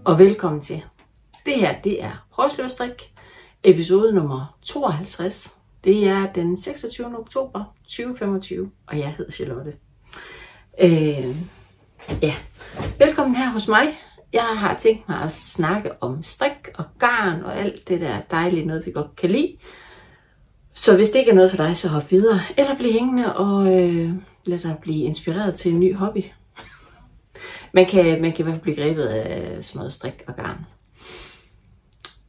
og velkommen til. Det her, det er Hårsløvstrik, episode nummer 52. Det er den 26. oktober 2025, og jeg hedder Charlotte. Velkommen her hos mig. Jeg har tænkt mig at snakke om strik og garn og alt det der dejlige noget, vi godt kan lide. Så hvis det ikke er noget for dig, så hop videre, eller bliv hængende og lad dig blive inspireret til en ny hobby. Man kan i hvert fald blive grebet af sådan noget strik og garn.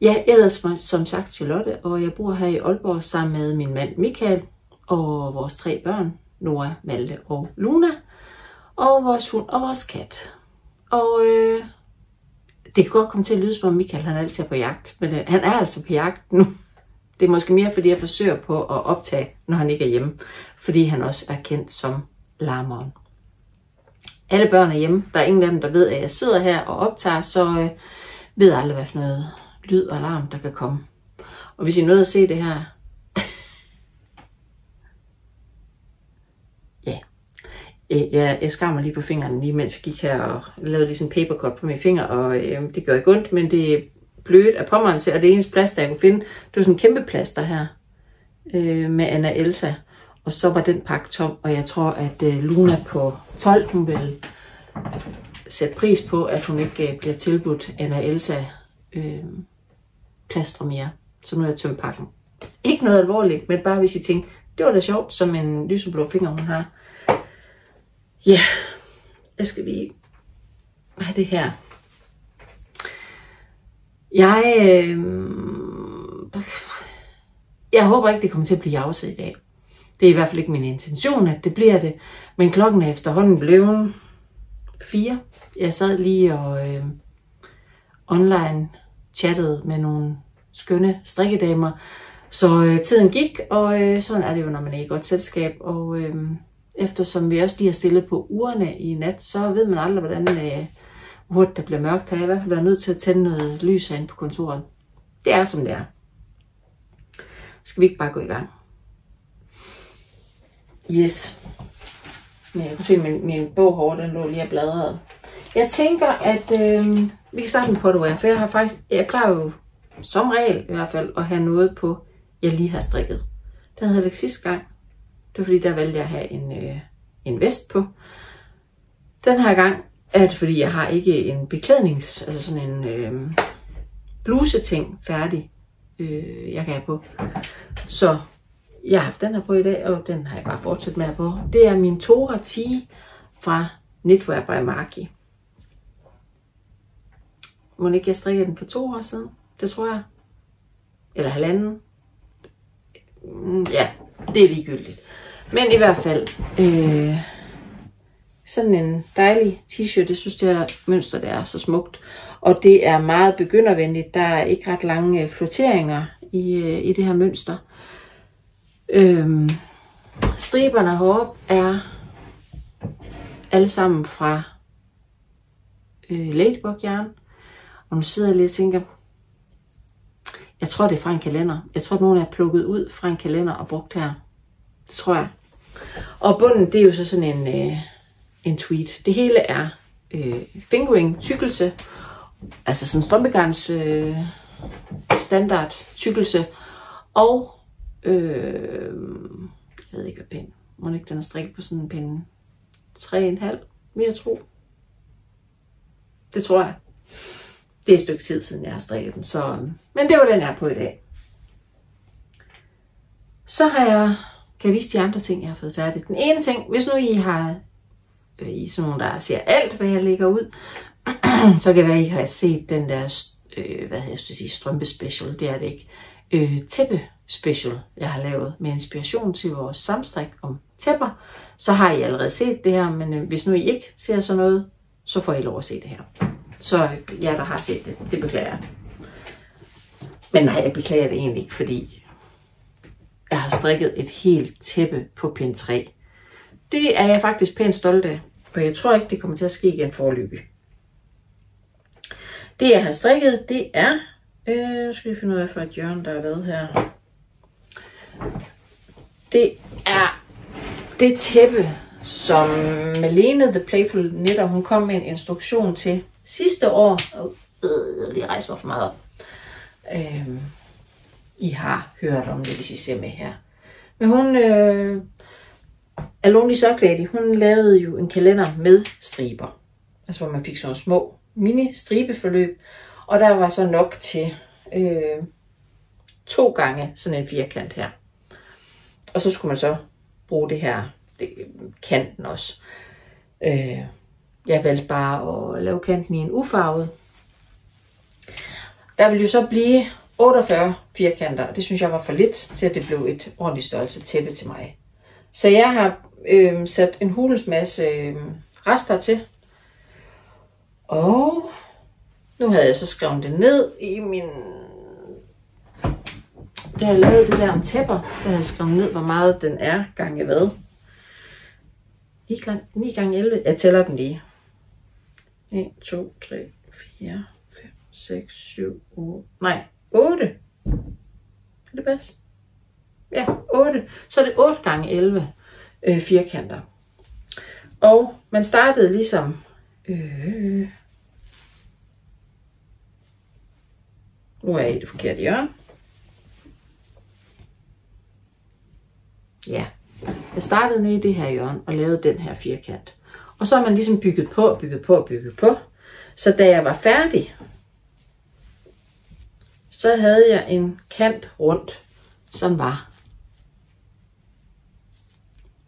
Ja, jeg hedder som sagt Charlotte, og jeg bor her i Aalborg sammen med min mand Michael og vores 3 børn, Noah, Malte og Luna, og vores hund og vores kat. Og det kan godt komme til at lyde som om Michael han altid er på jagt, men han er altså på jagt nu. Det er måske mere fordi jeg forsøger på at optage, når han ikke er hjemme, fordi han også er kendt som larmeren. Alle børn er hjemme. Der er ingen af dem, der ved, at jeg sidder her og optager, så ved jeg aldrig, hvad for noget lyd og larm, der kan komme. Og hvis I nåede at se det her... Jeg skar mig lige på fingrene, lige mens jeg gik her og lavede lige sådan en papercut på mine fingre, og det gør ikke ondt, men det er blødt af pommeren til, og det eneste plaster, jeg kunne finde, det var sådan en kæmpe plaster her med Anna Elsa. Og så var den pakke tom, og jeg tror, at Luna på 12, hun vil sætte pris på, at hun ikke bliver tilbudt Anna Elsa plaster mere. Så nu er jeg tømt pakken. Ikke noget alvorligt, men bare hvis I tænker, det var da sjovt, som en lyseblå finger hun har. Ja, jeg skal lige have det her. Jeg håber ikke, det kommer til at blive javset i dag. Det er i hvert fald ikke min intention, at det bliver det. Men klokken er efterhånden blevet 4. Jeg sad lige og online chattede med nogle skønne strikkedamer. Så tiden gik, og sådan er det jo, når man er i godt selskab. Og eftersom vi også lige har stillet på ugerne i nat, så ved man aldrig, hvordan hurtigt der bliver mørkt. Har jeg i hvert fald været nødt til at tænde noget lys herinde på kontoret. Det er, som det er. Skal vi ikke bare gå i gang? Yes. Men jeg kunne se, at min bog herovre, den lå lige og bladrede. Jeg tænker, at vi kan starte med potaware, for jeg plejer jo som regel i hvert fald at have noget på, jeg lige har strikket. Det havde jeg ikke sidste gang. Det var fordi, der valgte jeg at have en vest på. Den her gang er det fordi, jeg har ikke en beklædnings, altså sådan en bluse-ting færdig, jeg kan have på. Så jeg har haft den her på i dag, og den har jeg bare fortsat med at på. Det er min Tora Tee fra Knitwear by Maki. Må ikke jeg strikke den for 2 år siden? Det tror jeg. Eller 1,5. Ja, det er ligegyldigt. Men i hvert fald, sådan en dejlig t-shirt. Jeg synes, det her mønster det er så smukt. Og det er meget begyndervenligt. Der er ikke ret lange flotteringer i det her mønster. Striberne heroppe er alle sammen fra Ladybug Yarn. Og nu sidder jeg lige og tænker, jeg tror det er fra en kalender. Jeg tror nogen er plukket ud fra en kalender og brugt her. Det tror jeg. Og bunden det er jo så sådan en tweed. Det hele er fingering tykkelse. Altså sådan strømpegarns standard tykkelse. Og jeg ved ikke hvad pind. Må ikke den er strikket på sådan en pinde 3,5, vil jeg tro. Det tror jeg. Det er et stykke tid siden jeg har strikket den. Så, men det var den jeg er på i dag. Så kan jeg vise de andre ting jeg har fået færdigt. Den ene ting, hvis nu I har I sådan nogle der ser alt hvad jeg lægger ud, så kan det være I har set den der strømpe special. Det er det ikke. Tæppe special, jeg har lavet med inspiration til vores samstrik om tæpper, så har I allerede set det her, men hvis nu I ikke ser sådan noget, så får I lov at se det her. Så jer, der har set det, det beklager jeg. Men nej, jeg beklager det egentlig ikke, fordi jeg har strikket et helt tæppe på pind 3. Det er jeg faktisk pænt stolt af, og jeg tror ikke, det kommer til at ske igen foreløbig. Det jeg har strikket, det er... nu skal vi finde ud af, for et hjørne, der er lavet her. Det er det tæppe, som Malene The Playful Knitter, hun kom med en instruktion til sidste år. lige rejse mig for meget op. I har hørt om det, hvis I ser med her. Men hun, Alone Sock Lady, hun lavede jo en kalender med striber. Altså hvor man fik sådan nogle små mini-stribeforløb. Og der var så nok til 2 gange sådan en firkant her. Og så skulle man så bruge det her, kanten også. Jeg valgte bare at lave kanten i en ufarvet. Der ville jo så blive 48 firkanter, og det synes jeg var for lidt til, at det blev et ordentligt størrelse tæppe til mig. Så jeg har sat en hulens masse rester til. Og nu havde jeg så skrevet det ned i min... Da jeg lavede det der om tæpper, der havde jeg skrevet ned, hvor meget den er gange hvad. 9 gange 11. Jeg tæller den lige. 1, 2, 3, 4, 5, 6, 7, 8. Nej, 8. Er det bedst? Ja, 8. Så er det 8 gange 11 firkanter. Og man startede ligesom... Nu er jeg i det forkerte hjørne. Ja, jeg startede nede i det her hjørne og lavede den her firkant. Og så har man ligesom bygget på. Så da jeg var færdig, så havde jeg en kant rundt, som var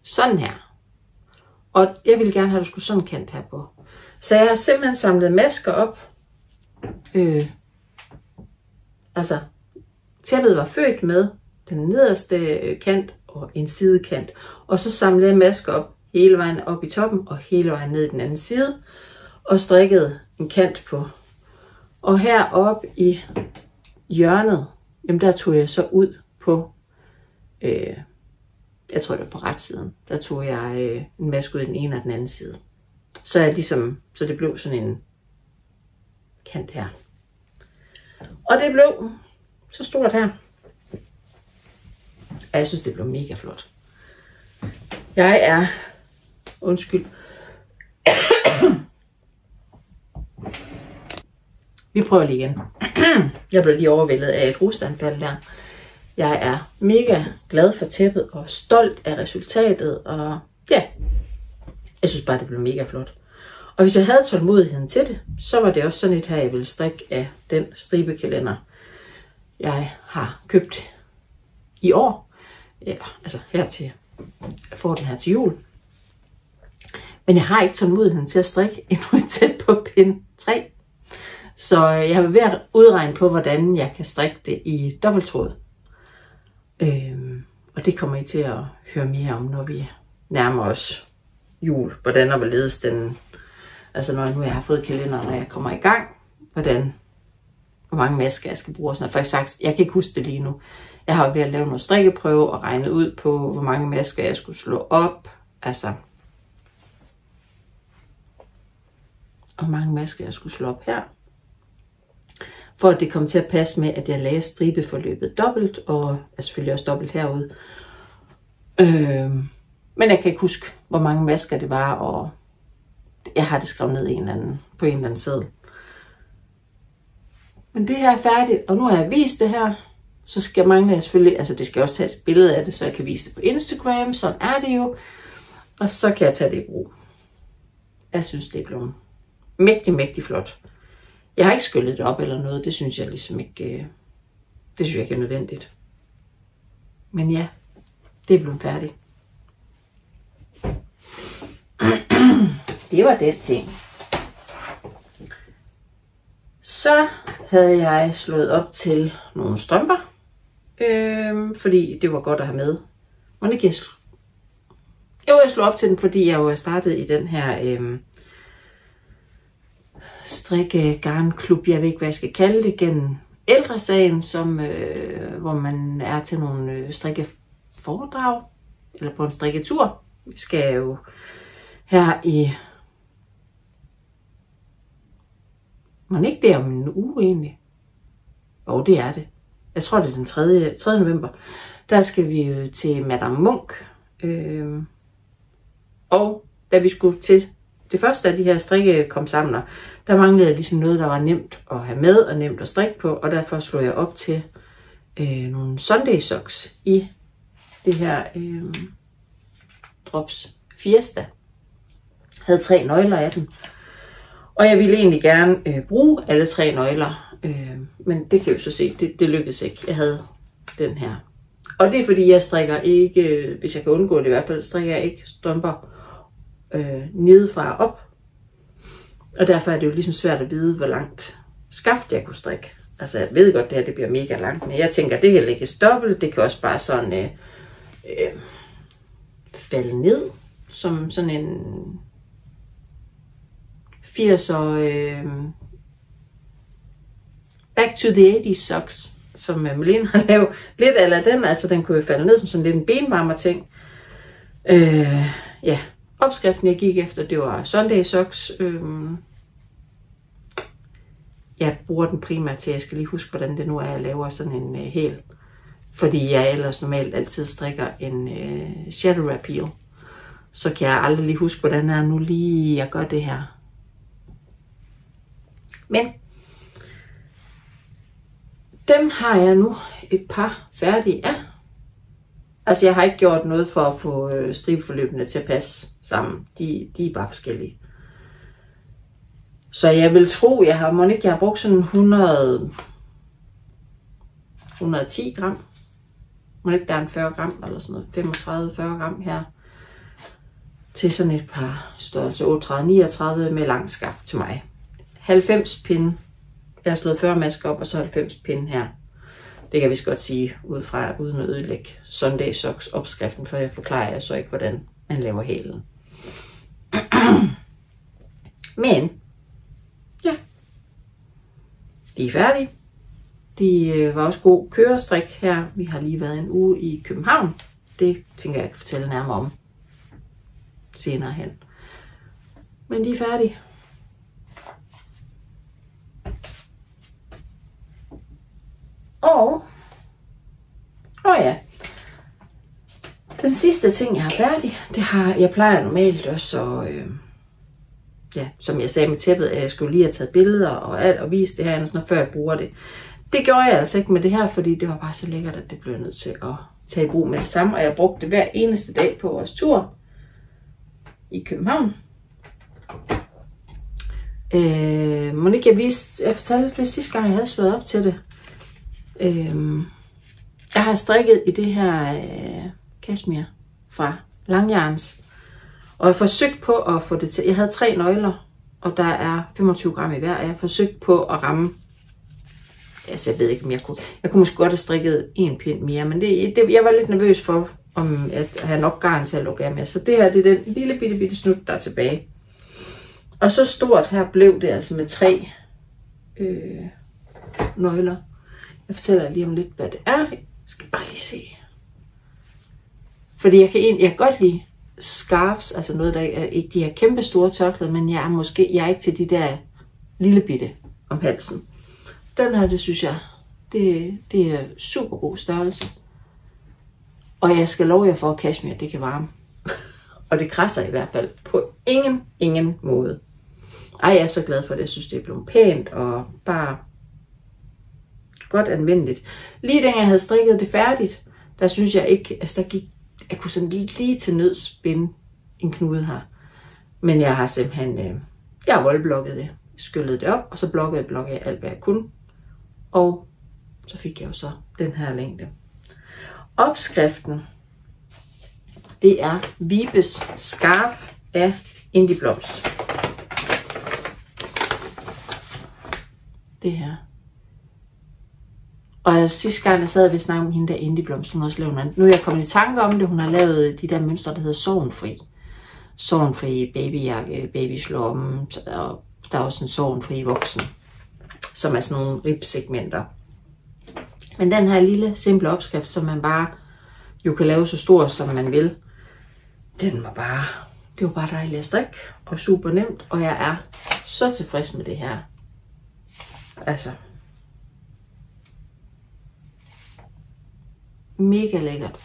sådan her. Og jeg ville gerne have, at du skulle sådan en kant her på. Så jeg har simpelthen samlet masker op. Altså, tæppet var født med den nederste kant og en sidekant. Og så samlede jeg masker op hele vejen op i toppen og hele vejen ned i den anden side. Og strikkede en kant på. Og heroppe i hjørnet, jamen der tog jeg så ud på, jeg tror det var på retsiden. Der tog jeg en maske ud i den ene og den anden side. Så det blev sådan en kant her. Og det blev så stort her. Og jeg synes, det blev mega flot. Jeg er... Undskyld. Vi prøver lige igen. Jeg blev lige overvældet af et hosteanfald der. Jeg er mega glad for tæppet og stolt af resultatet. Og ja, jeg synes bare, det blev mega flot. Og hvis jeg havde tålmodigheden til det, så var det også sådan et her, jeg ville strikke af den stribekalender, jeg har købt i år. Eller altså her til, jeg får den her til jul. Men jeg har ikke tålmodigheden til at strikke endnu tæt på pind 3. Så jeg er ved at udregne på, hvordan jeg kan strikke det i dobbelttråd. Og det kommer I til at høre mere om, når vi nærmer os jul. Hvordan og hvorledes den... Altså når nu jeg har fået kalenderen, når jeg kommer i gang. Hvor mange masker jeg skal bruge. Og sådan. For sagt, jeg kan ikke huske det lige nu. Jeg har ved at lave noget strikkeprøve og regnet ud på, hvor mange masker jeg skulle slå op. Altså... Og hvor mange masker jeg skulle slå op her. For at det kom til at passe med, at jeg lagde stribeforløbet dobbelt, og jeg selvfølgelig også dobbelt herude. Men jeg kan ikke huske, hvor mange masker det var, og jeg har det skrevet ned på en eller anden seddel. Men det her er færdigt, og nu har jeg vist det her, så mangler jeg selvfølgelig, altså det skal også tages et billede af det, så jeg kan vise det på Instagram, sådan er det jo. Og så kan jeg tage det i brug. Jeg synes, det er blevet mægtig flot. Jeg har ikke skyllet det op eller noget, det synes jeg ligesom ikke, det synes jeg ikke er nødvendigt. Men ja, det er blevet færdigt. Det var den ting. Så havde jeg slået op til nogle strømper, fordi det var godt at have med. Må ikke jeg slog op til den, fordi jeg jo startede i den her strikke-garnklub, jeg ved ikke, hvad jeg skal kalde det, gennem Ældresagen, hvor man er til nogle strikkeforedrag, eller på en strikketur. Vi skal jo her i... Må ikke det om en uge egentlig? Jo, det er det. Jeg tror, det er den 3. november. Der skal vi jo til Madame Munk. Og da vi skulle til det første af de her strikke kom sammen, der manglede jeg ligesom noget, der var nemt at have med og nemt at strikke på, og derfor slog jeg op til nogle Sunday socks i det her Drops Fiesta. Jeg havde 3 nøgler af den, og jeg ville egentlig gerne bruge alle 3 nøgler, men det kan jeg jo så se, det lykkedes ikke. Jeg havde den her. Og det er fordi, jeg strikker ikke, hvis jeg kan undgå det i hvert fald, strikker jeg ikke strømper nedefra op. Og derfor er det jo ligesom svært at vide, hvor langt skaft jeg kunne strikke. Altså jeg ved godt, det her det bliver mega langt, men jeg tænker, det kan lægges dobbelt. Det kan også bare sådan falde ned, som sådan en 80'er Back to the 80's socks, som Malene har lavet lidt eller den, altså den kunne jo falde ned som sådan lidt en benvarmer ting. Ja, opskriften jeg gik efter, det var Sunday socks. Jeg bruger den primært til, jeg skal lige huske, hvordan det nu er, jeg laver sådan en hæl. Fordi jeg ellers normalt altid strikker en shadow rappeal. Så kan jeg aldrig lige huske, hvordan er nu lige jeg gør det her. Men dem har jeg nu et par færdige af. Altså jeg har ikke gjort noget for at få stribeforløbene til at passe sammen. De er bare forskellige. Så jeg vil tro, jeg har brugt sådan 110 gram. Der er en 40 gram eller sådan noget. 35-40 gram her. Til sådan et par størrelse 38-39 med lang skaft til mig. 90 pinde. Jeg har slået 40 masker op, og så 90 pinde her. Det kan vi godt sige, uden at ødelægge Sunday socks opskriften, for jeg forklarer jer så ikke, hvordan man laver hælen. Men, ja, de er færdige. De var også god kørestrik her. Vi har lige været en uge i København. Det tænker jeg kan fortælle nærmere om senere hen. Men de er færdige. Og ja, den sidste ting jeg har færdig, jeg plejer normalt også, ja, som jeg sagde med tæppet, at jeg skulle lige have taget billeder og alt og vise det her, og sådan noget, før jeg bruger det. Det gjorde jeg altså ikke med det her, fordi det var bare så lækkert, at det blev nødt til at tage i brug med det samme, og jeg brugte det hver eneste dag på vores tur i København. Monique, jeg fortalte det sidste gang, jeg havde slået op til det. Jeg har strikket i det her kashmir fra Langjerns, og jeg har forsøgt på at få det til. Jeg havde 3 nøgler, og der er 25 gram i hver, og jeg har forsøgt på at ramme. Altså jeg ved ikke, om jeg kunne måske godt have strikket en pind mere, men jeg var lidt nervøs for, om at have nok garn til at lukke af med. Så det her, det er den lille bitte snut, der er tilbage. Og så stort her blev det altså med 3 nøgler. Jeg fortæller lige om lidt, hvad det er. Jeg skal bare lige se. Fordi jeg kan godt lide scarves, altså noget, der er ikke de her kæmpe store tørklæder, men jeg er ikke til de der lille bitte om halsen. Den her, det synes jeg, det er super god størrelse. Og jeg skal love jer for, at kashmir, det kan varme. Og det krasser i hvert fald på ingen måde. Ej, jeg er så glad for det. Jeg synes, det er blevet pænt og bare godt anvendeligt. Lige da jeg havde strikket det færdigt, der synes jeg ikke, altså jeg kunne sådan lige til nøds binde en knude her. Men jeg har simpelthen, jeg har voldblokket det, skyllede det op, og så blokkede jeg alt, hvad jeg kunne. Og så fik jeg jo så den her længde. Opskriften, det er Vibes scarf af Indie Blomst. Det her. Og sidste gang jeg sad ved snakke om hende der Indie Blomst, hun har også lavet, nu er jeg kommet i tanke om det, hun har lavet de der mønstre, der hedder sorgenfri. Sorgenfri babyjakke, babyslåmme, og der er også en sorgenfri voksen, som er sådan nogle ribsegmenter. Men den her lille, simple opskrift, som man bare jo kan lave så stor, som man vil, det var bare dejligt at strikke, og super nemt, og jeg er så tilfreds med det her. Altså, mega lækkert.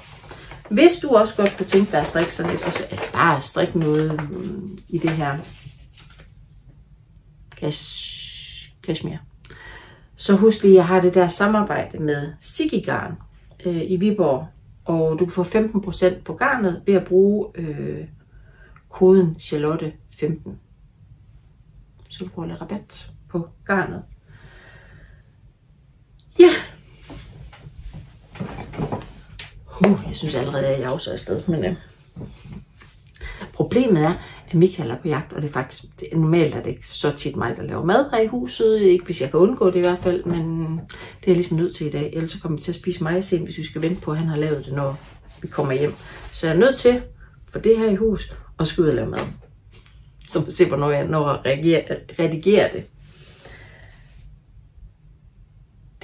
Hvis du også godt kunne tænke dig at strikke sådan lidt, og så bare strikke noget i det her Kashmir. Så husk lige, at jeg har det der samarbejde med Sigi Garn i Viborg, og du kan få 15% på garnet ved at bruge koden Charlotte15. Så du får lidt rabat på garnet. Ja. Jeg synes allerede, at jeg jauser afsted, men problemet er, at Michael er på jagt, og det er faktisk normalt, at det ikke så tit mig, der laver mad her i huset. Ikke hvis jeg kan undgå det i hvert fald, men det er jeg ligesom nødt til i dag. Ellers så kommer vi til at spise mig sen, hvis vi skal vente på, at han har lavet det, når vi kommer hjem. Så jeg er nødt til, for det her i hus, at skulle ud og lave mad. Så må se, hvornår jeg når at redigere det.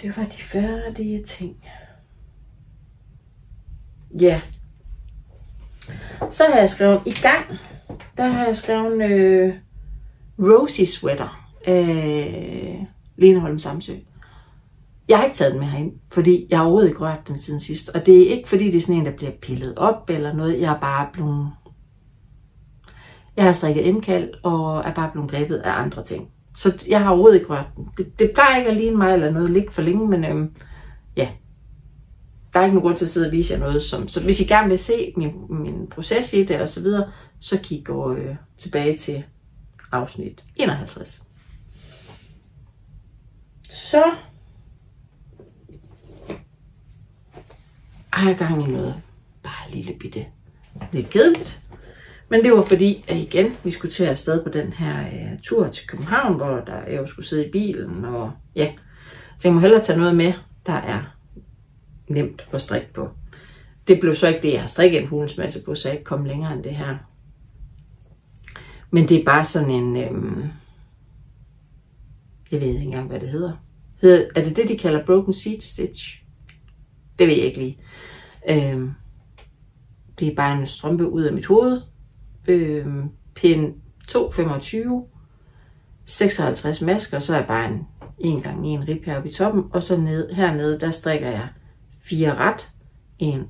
Det var de færdige ting. Ja. Så har jeg skrevet i gang. Der har jeg skrevet Rosy Sweater. Lene Holm Samsø. Jeg har ikke taget den med herind, fordi jeg har overhovedet ikke rørt den siden sidst. Og det er ikke fordi, det er sådan en, der bliver pillet op eller noget. Jeg er bare blevet... Jeg har strikket M-kald og er bare blevet grebet af andre ting. Så jeg har overhovedet ikke rørt den. Det plejer ikke at ligne mig eller noget ligge for længe, men ja. Der er ikke nogen grund til at sidde og vise jer noget. Så hvis I gerne vil se min proces i det og så videre, så kig tilbage til afsnit 51. Så har jeg gang i noget bare lille bitte, lidt kedeligt. Men det var fordi, at igen, vi skulle til afsted på den her tur til København, hvor jeg jo skulle sidde i bilen, og ja, så jeg må hellere tage noget med, der er nemt at strikke på. Det blev så ikke det, jeg har strikket en hulens masse på, så jeg ikke kom længere end det her. Men det er bare sådan en, jeg ved ikke engang, hvad det hedder. Er det det, de kalder broken seed stitch? Det ved jeg ikke lige. Det er bare en strømpe ud af mit hoved. Pind 2,25, 56 masker, så er jeg bare en gang en rib heroppe i toppen, og så hernede, der strikker jeg 3 ret, 1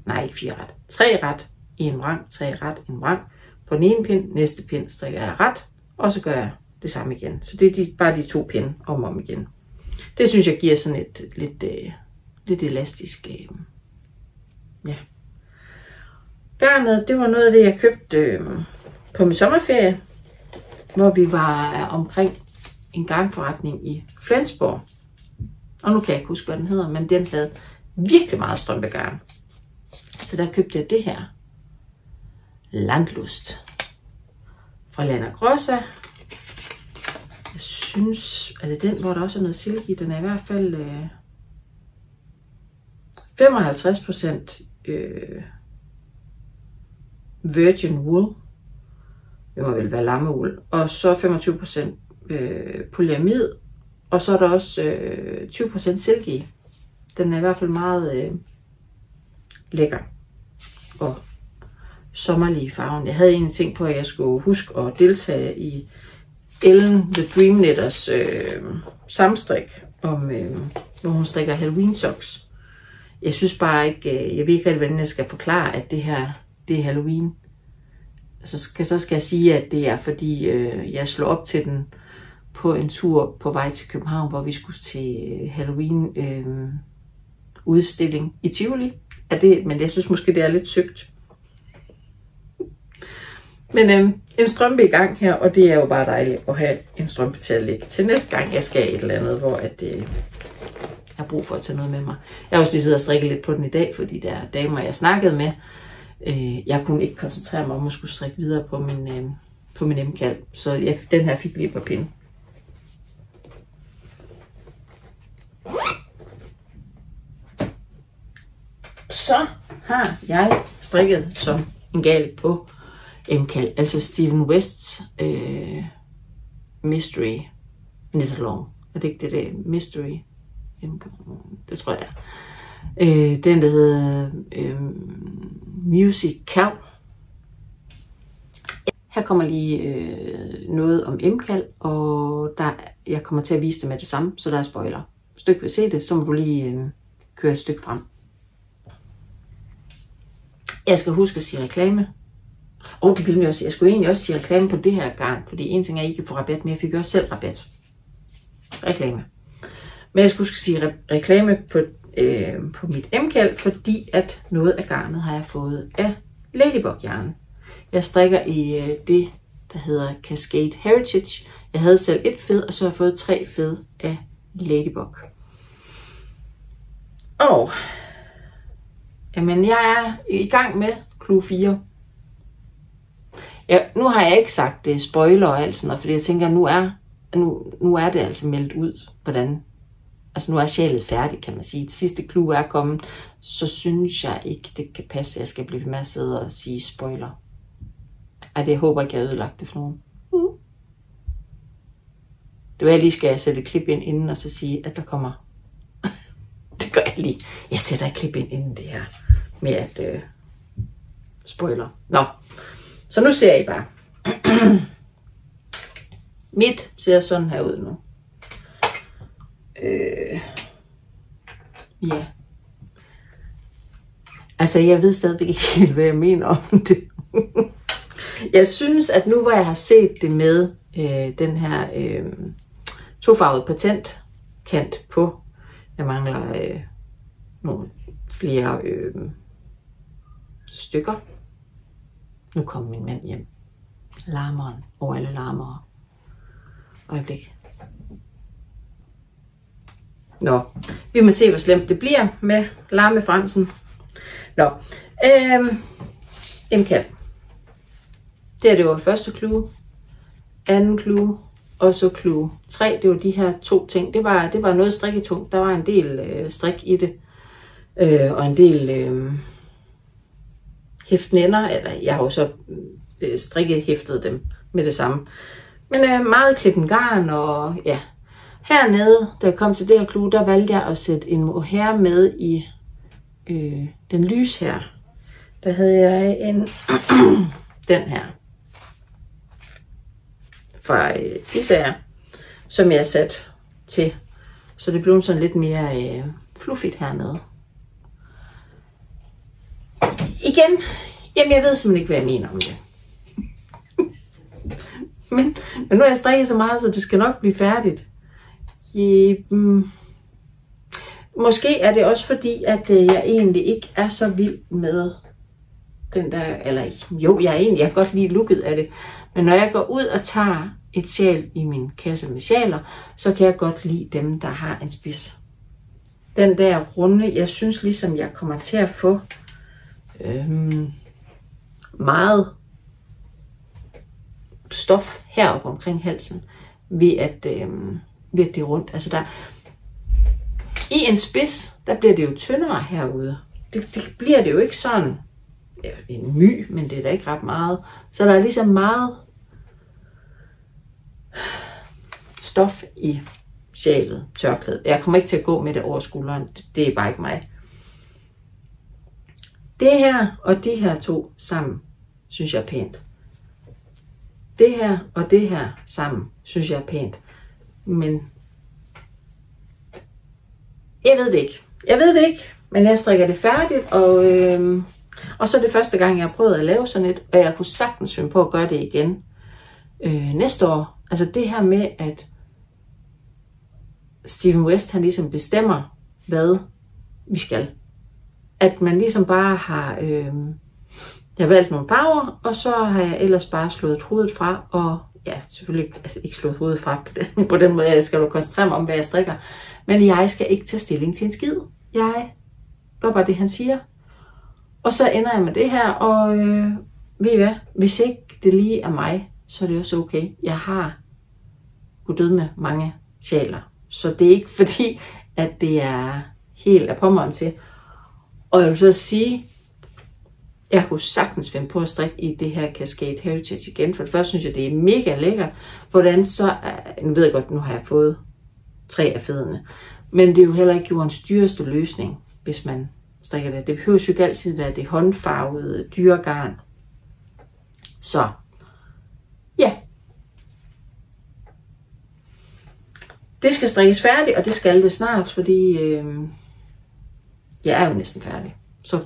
vrang, 3 ret, 1 vrang på den ene pind, næste pind strikker jeg ret, og så gør jeg det samme igen. Så det er bare de 2 pinde om igen. Det synes jeg giver sådan et lidt elastisk, ja. Garnet, det var noget af det, jeg købte på min sommerferie, hvor vi var omkring en garnforretning i Flensborg. Og nu kan jeg ikke huske, hvad den hedder, men den havde virkelig meget strømpegarn. Så der købte jeg det her. Landlust. Fra Lana Grossa. Jeg synes, er det den, hvor der også er noget silke i? Den er i hvert fald 55% virgin wool. Det må vel være lammeuld. Og så 25% polyamid. Og så er der også 20% silke i. Den er i hvert fald meget lækker og sommerlig i farven. Jeg havde egentlig tænkt på, at jeg skulle huske at deltage i Ellen The Dream Knitters samstrik, hvor hun strikker Halloween socks. Jeg synes bare ikke, jeg ved ikke rigtig, hvordan jeg skal forklare, at det her, det er Halloween. Så skal jeg sige, at det er fordi, jeg slog op til den på en tur på vej til København, hvor vi skulle til Halloween udstilling i Tivoli. Men jeg synes måske, det er lidt søgt. Men en strømpe i gang her, og det er jo bare dejligt at have en strømpe til at lægge til næste gang, jeg skal et eller andet, hvor jeg har brug for at tage noget med mig. Jeg har også lige siddet og strikket lidt på den i dag, fordi der er damer, jeg snakkede med. Jeg kunne ikke koncentrere mig om at skulle strikke videre på min M-kald, så den her fik lige på pinden. Så har jeg strikket som en gal på M-kald, altså Steven Wests Mystery Knit Along. Er det ikke det Mystery? Det tror jeg det er. Den der hedder Musical. Her kommer lige noget om M-kald, og jeg kommer til at vise det med det samme, så der er spoiler. Hvis du ikke vil se det, så må du lige køre et stykke frem. Jeg skal huske at sige reklame. Og det glemte jeg også. Jeg skulle egentlig også sige reklame på det her garn, fordi en ting er, at I kan få rabat, men jeg fik også selv rabat. reklame. Men jeg skulle sige reklame på mit M-kald, fordi at noget af garnet har jeg fået af Ladybug Yarn. Jeg strikker i det, der hedder Cascade Heritage. Jeg havde selv et fed, og så har jeg fået 3 fed af Ladybug. Og jamen, jeg er i gang med Clue 4. Ja, nu har jeg ikke sagt det, spoiler og alt sådan noget, fordi jeg tænker, nu er det altså meldt ud, hvordan. Altså nu er sjælet færdig, kan man sige. Det sidste clue er kommet, så synes jeg ikke, det kan passe, at jeg skal blive ved med at sidde og sige spoiler. Ej, det håber jeg ikke, jeg har ødelagt det for nogen. Det var jeg lige skal sætte et klip ind inden, og så sige, at der kommer. Det gør jeg lige. Jeg sætter et klip ind inden det her med at spoiler. Nå, så nu ser I bare. Mit ser sådan her ud nu. Ja. Altså, jeg ved stadigvæk ikke helt, hvad jeg mener om det. Jeg synes, at nu hvor jeg har set det med den her tofarvede patentkant på, jeg mangler nogle flere stykker. Nu kommer min mand hjem. Larmeren over alle larmere. Øjeblik. Nå, vi må se, hvor slemt det bliver med larmefremsen. Nå, M-kald. Det var første clue, anden clue, og så clue 3. Det var de her 2 ting. Det var noget strikketungt. Der var en del strik i det, og en del hæftnænder. Eller jeg har jo så strikkehæftet dem med det samme. Men meget klippen garn, og ja. Hernede, da jeg kom til det her clue, der valgte jeg at sætte en mohair med i den lys her. Der havde jeg en den her fra Isager, som jeg satte til. Så det blev sådan lidt mere fluffigt hernede. Igen, jamen jeg ved simpelthen ikke, hvad jeg mener om det. men nu har jeg strikket så meget, så det skal nok blive færdigt. Måske er det også fordi, at jeg egentlig ikke er så vild med den der, eller jo, jeg kan godt lide looket af det, men når jeg går ud og tager et sjal i min kasse med sjaler, så kan jeg godt lide dem, der har en spids. Den der runde, jeg synes ligesom, jeg kommer til at få meget stof heroppe omkring halsen, ved at det er rundt. Altså der, i en spids, der bliver det jo tyndere herude. Det bliver det jo ikke sådan en my, men det er da ikke ret meget. Så der er ligesom meget stof i sjalet, tørklædet. Jeg kommer ikke til at gå med det over skulderen. Det er bare ikke mig. Det her og de her 2 sammen, synes jeg er pænt. Det her og det her sammen, synes jeg er pænt. Men jeg ved det ikke. Jeg ved det ikke, men jeg strikker det færdigt, og så er det første gang, jeg har prøvet at lave sådan et, og jeg kunne sagtens finde på at gøre det igen næste år. Altså det her med, at Steven West, han ligesom bestemmer, hvad vi skal. At man ligesom bare har, jeg har valgt nogle farver, og så har jeg ellers bare slået hovedet fra, og ja, selvfølgelig altså ikke slået hovedet fra på den måde, jeg skal jo koncentrere mig om, hvad jeg strikker. Men jeg skal ikke tage stilling til en skid. Jeg gør bare det, han siger. Og så ender jeg med det her, og ved I hvad? Hvis ikke det lige er mig, så er det også okay. Jeg har gået med mange sjaler. Så det er ikke fordi, at det er helt af pommeren til. Og jeg vil så sige, jeg kunne sagtens finde på at strikke i det her Cascade Heritage igen. For det første synes jeg, det er mega lækkert. Hvordan så, nu ved jeg godt, nu har jeg fået 3 af federne. Men det er jo heller ikke jordens dyreste løsning, hvis man strikker det. Det behøver jo ikke altid være det håndfarvede dyregarn. Så, ja. Det skal strikkes færdigt, og det skal det snart, fordi jeg er jo næsten færdig. Så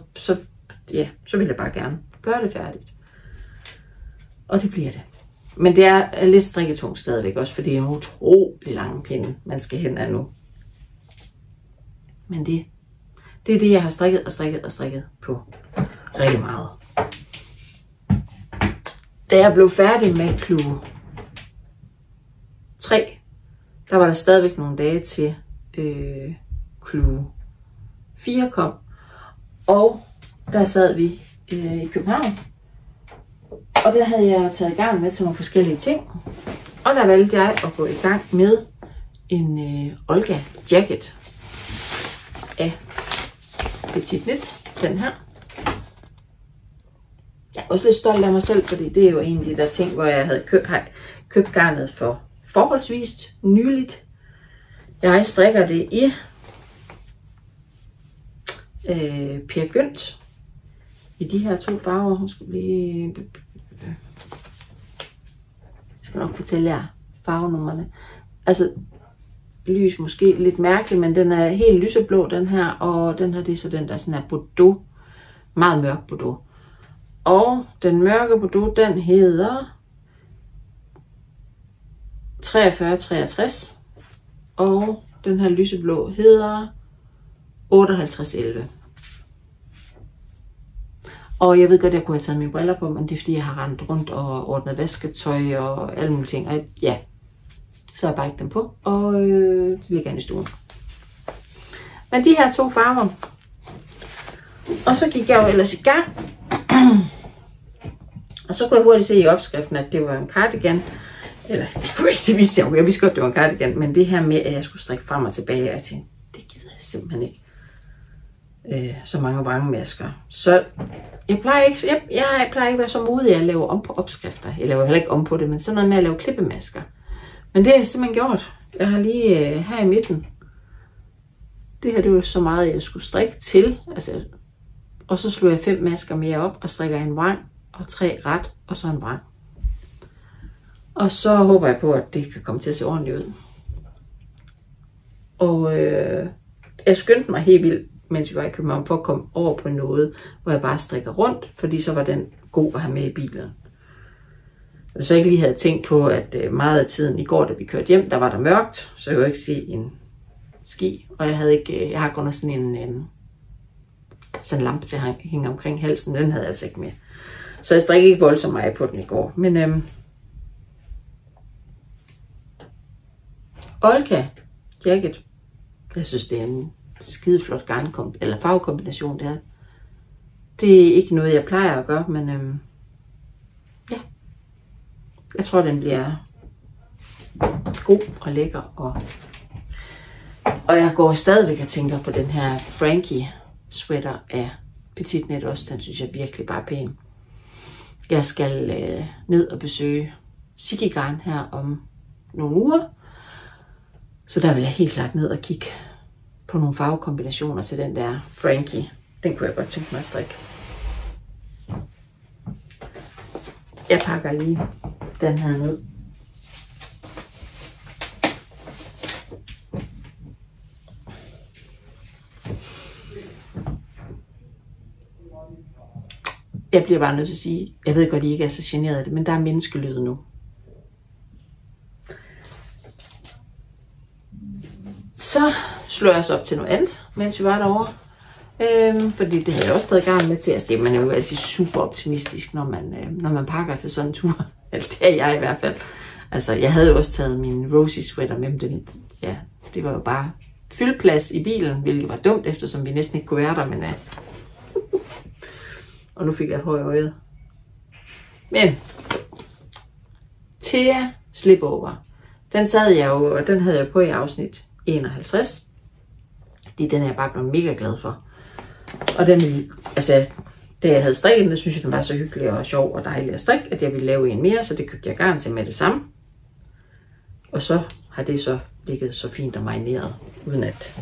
vil jeg bare gerne gøre det færdigt. Og det bliver det. Men det er lidt strikketungt stadigvæk også, fordi det er en utrolig lang pinde, man skal hen af nu. Men det er det, jeg har strikket på rigtig meget. Da jeg blev færdig med klue 3, der var der stadigvæk nogle dage til klue 4 kom. Og der sad vi i København. Og der havde jeg taget garn med til nogle forskellige ting. Og der valgte jeg at gå i gang med en Olga jacket af Petit Knit, den her. Jeg er også lidt stolt af mig selv, fordi det er jo en af de der ting, hvor jeg havde købt garnet for forholdsvis nyligt. Jeg strikker det i Per Gynt i de her 2 farver. Hun skal blive... Jeg skal nok fortælle jer farvenummerne. Altså, lys måske lidt mærkeligt, men den er helt lyseblå, den her, og den her, det er så den der sådan er Bordeaux. Meget mørk Bordeaux. Og den mørke Bordeaux, den hedder 4363, og den her lyseblå hedder 5811. Og jeg ved godt, at jeg kunne have taget mine briller på, men det er fordi, jeg har rendt rundt og ordnet vasketøj og alle mulige ting. Og ja, så har jeg bare ikke dem på, og de ligger inde i stuen. Men de her 2 farver. Og så gik jeg jo ellers i gang. Og så kunne jeg hurtigt se i opskriften, at det var en cardigan. Eller det vidste jeg jo. Jeg vidste godt, det var en cardigan. Men det her med, at jeg skulle strikke frem og tilbage, og jeg tænkte, det gider jeg simpelthen ikke. Så mange vrangmasker. Så jeg plejer ikke at være så modig at lave om på opskrifter. Jeg laver heller ikke om på det, men sådan noget med at lave klippemasker. Men det har jeg simpelthen gjort. Jeg har lige her i midten. Det her, det var så meget, jeg skulle strikke til. Altså, og så slår jeg 5 masker mere op og strikker en vrang og 3 ret og så en vrang. Og så håber jeg på, at det kan komme til at se ordentligt ud. Og jeg skyndte mig helt vildt, mens vi var i København, på at komme over på noget, hvor jeg bare strikker rundt, fordi så var den god at have med i bilen. Og så ikke lige havde tænkt på, at meget af tiden i går, da vi kørte hjem, der var der mørkt, så jeg kunne ikke se en ski, og jeg har kun sådan en lampe til at hænge omkring halsen, den havde jeg altså ikke med. Så jeg strikkede ikke voldsomt meget på den i går, men Olga jacket, jeg synes det er en skideflot farvekombination, det her. Det er ikke noget, jeg plejer at gøre, men ja. Jeg tror, den bliver god og lækker. Og jeg går stadigvæk og tænker på den her Frankie sweater af Petit Knit også. Den synes jeg virkelig bare er pæn. Jeg skal ned og besøge Siggy Garn her om nogle uger. Så der vil jeg helt klart ned og kigge på nogle farvekombinationer til den der Frankie. Den kunne jeg godt tænke mig at strikke. Jeg pakker lige den her ned. Jeg bliver bare nødt til at sige, jeg ved godt, I ikke er så generet af det, men der er menneskelyd nu. Så slår jeg os op til noget andet, mens vi var derovre. Fordi det havde jeg også taget garn med til. Altså, man er jo altid super optimistisk, når man pakker til sådan en tur. Eller det er jeg i hvert fald. Altså, jeg havde jo også taget min Rosie sweater med, men det var jo bare fyldplads i bilen, hvilket var dumt, eftersom vi næsten ikke kunne være der, men og nu fik jeg et hår i øjet. Men Thea Slipover, den sad jeg jo, og den havde jeg på i afsnit 51. Den er jeg bare blevet mega glad for. Og den, altså, da jeg havde strikket den, synes jeg, den var så hyggelig og sjov og dejlig at strikke, at jeg ville lave en mere, så det købte jeg garn til med det samme. Og så har det så ligget så fint og marineret, uden at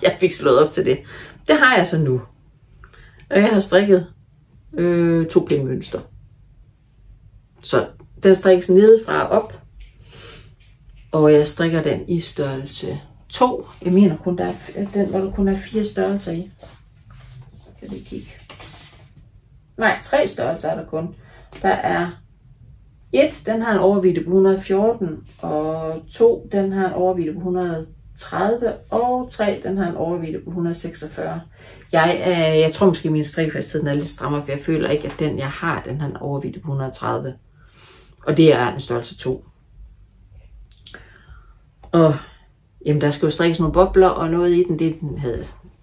jeg fik slået op til det. Det har jeg så nu. Og jeg har strikket 2 pindmønster. Så den strikkes nedefra og op. Og jeg strikker den i størrelse 2. Jeg mener kun, der er den, hvor der kun er 4 størrelser i. Kan vi kigge? Nej, 3 størrelser er der kun. Der er 1, den har en overvidde på 114, og 2, den har en overvidde på 130, og 3, den har en overvidde på 146. Jeg tror måske, at min strikfasthed er lidt strammere, for jeg føler ikke, at den, jeg har, den har en overvidde på 130. Og det er en størrelse 2. Og jamen, der skal jo strikkes nogle bobler, og noget i den,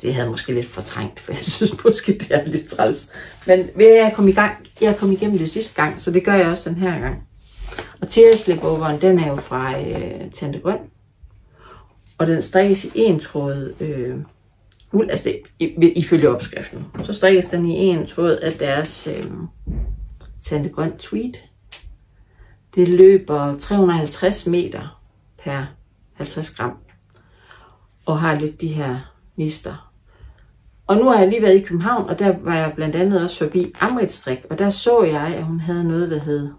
det havde måske lidt fortrængt, for jeg synes måske, det er lidt træls. Men jeg kom igennem det sidste gang, så det gør jeg også den her gang. Og Tears Slipoveren, den er jo fra Tante Grøn. Og den strikkes i en tråd uld, altså ifølge opskriften. Så strikkes den i en tråd af deres Tante Grøn tweed. Det løber 350 meter per 50 gram. Og har lidt de her nister. Og nu har jeg lige været i København, og der var jeg blandt andet også forbi Amrit Strik. Og der så jeg, at hun havde noget, der hed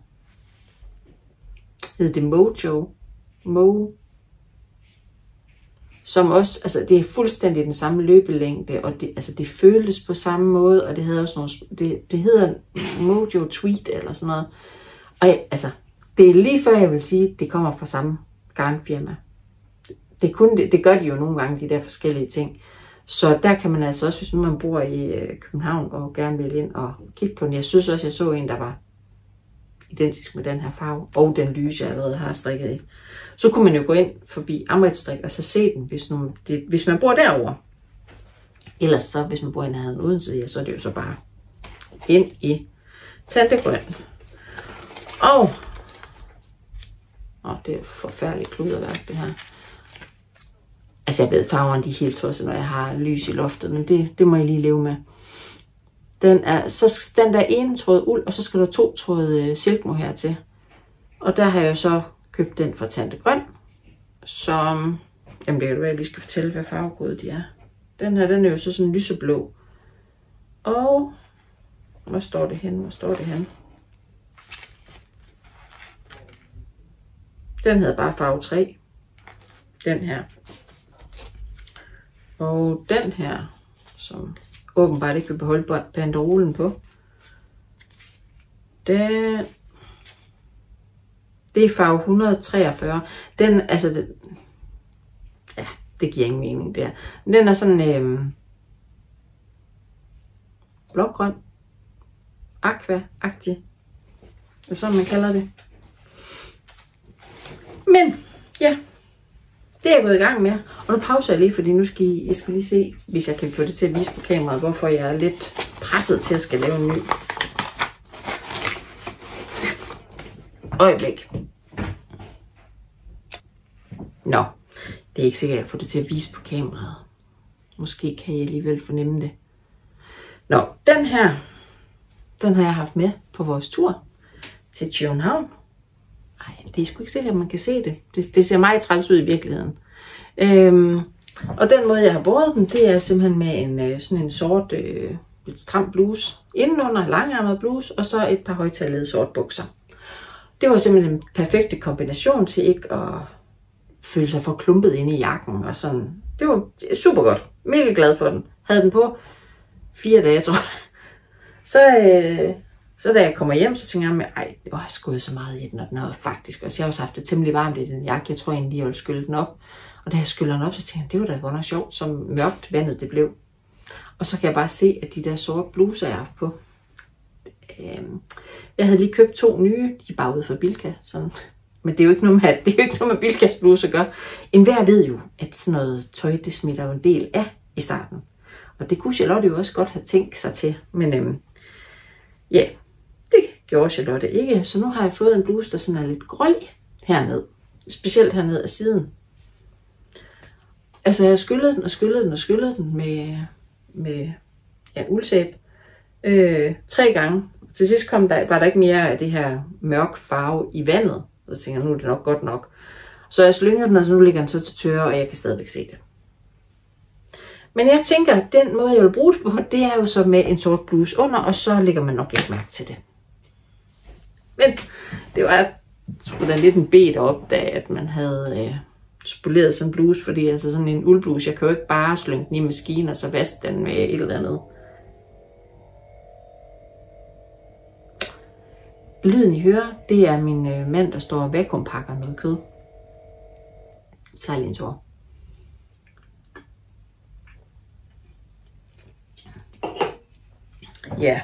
det Mojo. Som også, altså det er fuldstændig den samme løbelængde, og det føltes på samme måde, og det havde også nogle, det hedder Mojo Tweed eller sådan noget. Og det er lige før jeg vil sige, at det kommer fra samme garnfirma. Det gør de jo nogle gange, de der forskellige ting. Så der kan man altså også, hvis nu man bor i København og gerne vil ind og kigge på den. Jeg synes også, jeg så en, der var identisk med den her farve, og den lyse, jeg allerede har strikket i. Så kunne man jo gå ind forbi Amrit Strik og så se den, hvis man bor derovre. Ellers så, hvis man bor i nærheden Odense, ja, så er det jo så bare ind i Tante Grøn. Og det er forfærdeligt kluderværk, det her. Altså jeg ved, farverne de er helt tosset, når jeg har lys i loftet, men det må jeg lige leve med. Den der ene tråd uld, og så skal der 2 tråd silkmohair til. Og der har jeg jo så købt den fra Tante Grøn, som, jamen det kan være, at jeg lige skal fortælle, hvad farvekode de er. Den her, den er jo så sådan lyseblå. Og, hvor står det henne? Den hedder bare farve 3. Den her. Og den her, som åbenbart ikke vil beholde banderolen på, det er farve 143. Det giver ingen mening der. Den er sådan blågrøn, aqua-agtig. Det er sådan, man kalder det. Men, ja, det er jeg gået i gang med. Og nu pauser jeg lige, fordi nu skal jeg lige se, hvis jeg kan få det til at vise på kameraet, hvorfor jeg er lidt presset til at skal lave en ny. Øjeblik. Nå, det er ikke sikkert, at jeg får det til at vise på kameraet. Måske kan jeg alligevel fornemme det. Nå, den her, den har jeg haft med på vores tur til København. Ej, det er sgu ikke sikkert, at man kan se det. Det ser meget træls ud i virkeligheden. Og den måde, jeg har båret den, det er simpelthen med sådan en sort, lidt stram bluse. Indenunder langærmet bluse, og så et par højtallede sort bukser. Det var simpelthen en perfekte kombination til ikke at føle sig for klumpet inde i jakken. Og sådan. Det var super godt. Mega glad for den. Havde den på 4 dage, tror jeg. Så da jeg kommer hjem, så tænker jeg, ej, jeg har skåret så meget i den, og den har faktisk også. Jeg har også haft det temmelig varmt i den jakke. Jeg tror egentlig, jeg ville skylle den op. Og da jeg skyller den op, så tænker jeg, det var da godt nok sjovt, så mørkt vandet det blev. Og så kan jeg bare se, at de der sorte bluser, jeg har på. Jeg havde lige købt 2 nye, de er bare ude fra Bilka. Sådan. Men det er jo ikke noget med Bilkas bluse at gøre. Enhver ved jo, at sådan noget tøj, det smitter jo en del af i starten. Og det kunne Charlotte jo også godt have tænkt sig til. Men ja, det gjorde Charlotte ikke. Så nu har jeg fået en bluse, der sådan er lidt grålig herned. Specielt herned af siden. Altså jeg skyllede den med uldsæbe 3 gange. Til sidst var der ikke mere af det her mørk farve i vandet. Så tænkte jeg, nu er det nok godt nok. Så jeg slyngede den, og nu ligger den så til tørre, og jeg kan stadigvæk se det. Men jeg tænker, at den måde, jeg vil bruge det på, det er jo så med en sort bluse under, og så lægger man nok ikke mærke til det. Men det var sgu da lidt en bed at opdage, at man havde spoleret sådan en bluse, fordi altså sådan en uldbluse, jeg kan jo ikke bare slynge den i maskinen, og så vaske den med et eller andet lyden I hører, det er min mand, der står og vakuumpakker noget kød. Vi tager lige en tur. Ja,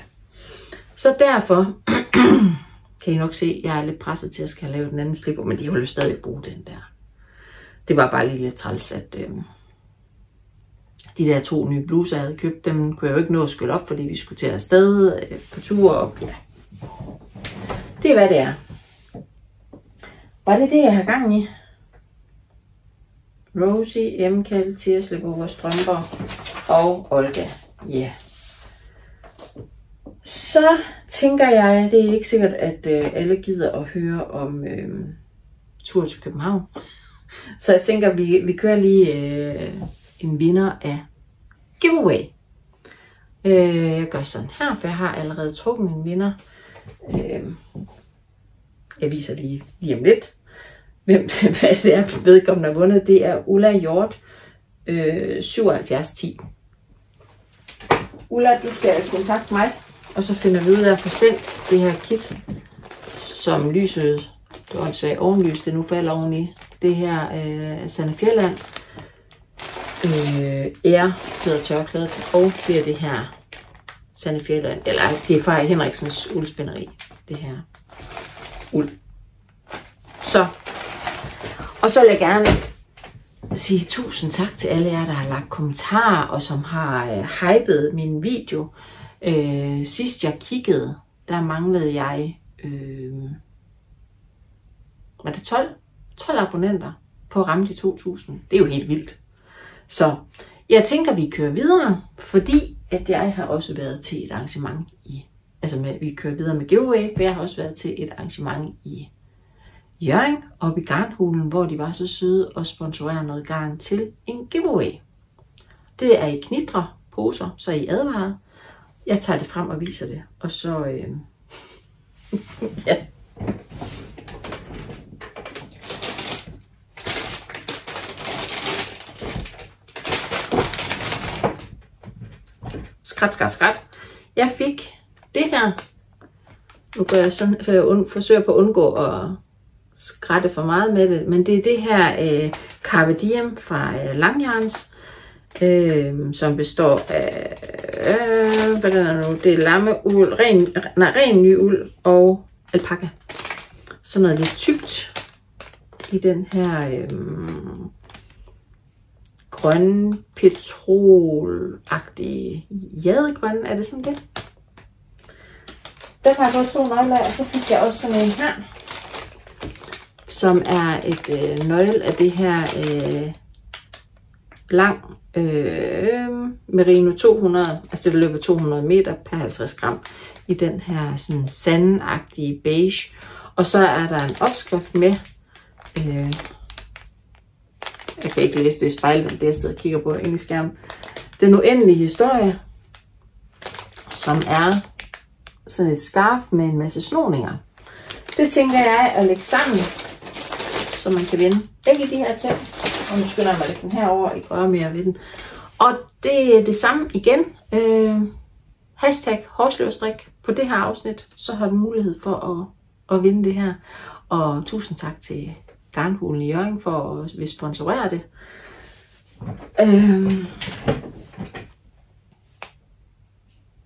så derfor kan I nok se, at jeg er lidt presset til at skal lave den anden slipper, men de vil jo stadig bruge den der. Det var bare lige lidt træls, at de der 2 nye bluser, jeg havde købt, dem kunne jeg jo ikke nå at skylle op, fordi vi skulle til afsted på tur, og ja. Det er hvad det er. Var det det, jeg har gang i? Rosie, M-Kald, Tirsleborg, strømper og Olga. Ja. Yeah. Så tænker jeg, det er ikke sikkert, at alle gider at høre om tur til København. Så jeg tænker, vi kører lige en vinder af giveaway. Jeg gør sådan her, for jeg har allerede trukket en vinder. Jeg viser lige om lidt, hvad det er, vedkommende har vundet. Det er Ulla Hjort, 7710. Ulla, du skal kontakte mig, og så finder vi ud af at få sendt det her kit, som lyset, det var en svag ovenlys, det nu falder oveni. Det her Sanne Fjelland hedder tørklædet, og det er det her Sanne Fjelland, eller det er fra Henriksens uldspænderi, det her uld. Så, og så vil jeg gerne sige tusind tak til alle jer, der har lagt kommentarer, og som har hypet min video. Sidst jeg kiggede, der manglede jeg, var det 12 abonnenter på at ramme de 2000. Det er jo helt vildt. Så jeg tænker, vi kører videre, fordi at jeg har også været til et arrangement vi kører videre med giveaway, for jeg har også været til et arrangement i Hjørring, oppe i Garnhulen, hvor de var så søde og sponsorere noget garn til en giveaway. Det er i knitre poser, så I advaret. Jeg tager det frem og viser det, og så ja. Skrat. Jeg fik det her. Nu gør jeg sådan, for jeg forsøger på at undgå at skrætte for meget med det. Men det er det her Carpe Diem fra Langjærns, som består af, hvordan er det nu? Det er lammeuld, ren ny uld og alpaka. Så noget lidt tykt i den her grønne petrolagtige jadegrønne, er det sådan det? Der har jeg fået 2 nøgler, og så fik jeg også sådan en her, som er et nøgle af det her lang Merino 200, altså det løber 200 meter per 50 gram i den her sådan sandagtige beige. Og så er der en opskrift med, jeg kan ikke læse det i spejlet, det jeg sidder og kigger på inde i skærmen. Den uendelige historie, som er sådan et skarf med en masse snoninger. Det tænker jeg at lægge sammen, så man kan vinde begge de her ting. Og nu skynder jeg mig at lægge den herover, ikke røre mere ved den. Og det er det samme igen. Hashtag hårsløvstrik på det her afsnit, så har du mulighed for at vinde det her. Og tusind tak til Garnhulen i Hjørring for at vil sponsorere det.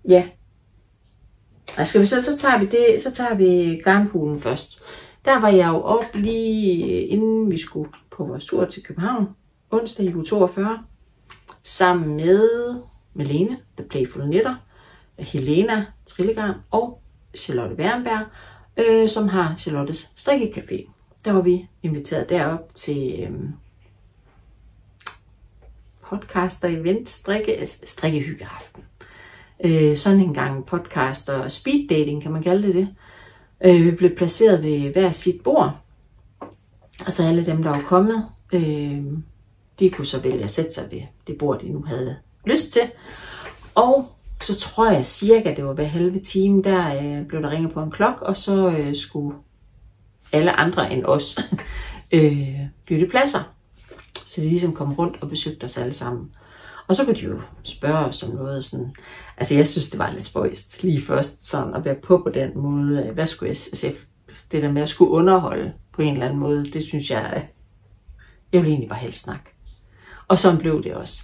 Ja. Skal vi så tager vi Garnhulen først. Der var jeg jo op lige inden vi skulle på vores tur til København, onsdag i uge 42, sammen med Malene, The Playful Knitter, Helena Trillegarn og Charlotte Wernberg, som har Charlottes Strikkecafé. Der var vi inviteret derop til podcaster, event, strikkehyggeaften. Sådan en gang podcast og speed dating, kan man kalde det. Vi blev placeret ved hver sit bord. Altså alle dem, der var kommet, de kunne så vælge at sætte sig ved det bord, de nu havde lyst til. Og så tror jeg cirka, det var hver halve time, der blev der ringet på en klok, og så skulle alle andre end os bytte pladser. Så de ligesom kom rundt og besøgte os alle sammen. Og så kunne de jo spørge os om noget sådan, altså jeg synes, det var lidt spøjst lige først sådan at være på den måde. Hvad skulle jeg sige? Det der med at skulle underholde på en eller anden måde, det synes jeg ville egentlig bare helst snakke. Og sådan blev det også.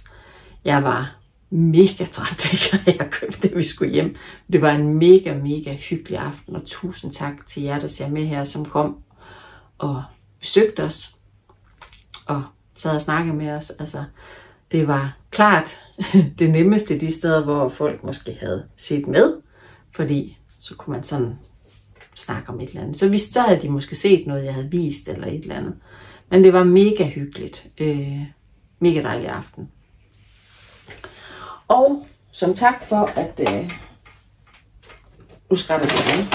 Jeg var mega træt, jeg købte det, vi skulle hjem. Det var en mega, mega hyggelig aften, og tusind tak til jer, der ser med her, som kom og besøgte os, og sad og snakkede med os. Altså, det var klart det nemmeste de steder, hvor folk måske havde set med, fordi så kunne man sådan snakke om et eller andet. Så havde de måske set noget, jeg havde vist, eller et eller andet. Men det var mega hyggeligt. Mega dejlig aften. Og som tak for, at nu skrætter det igen,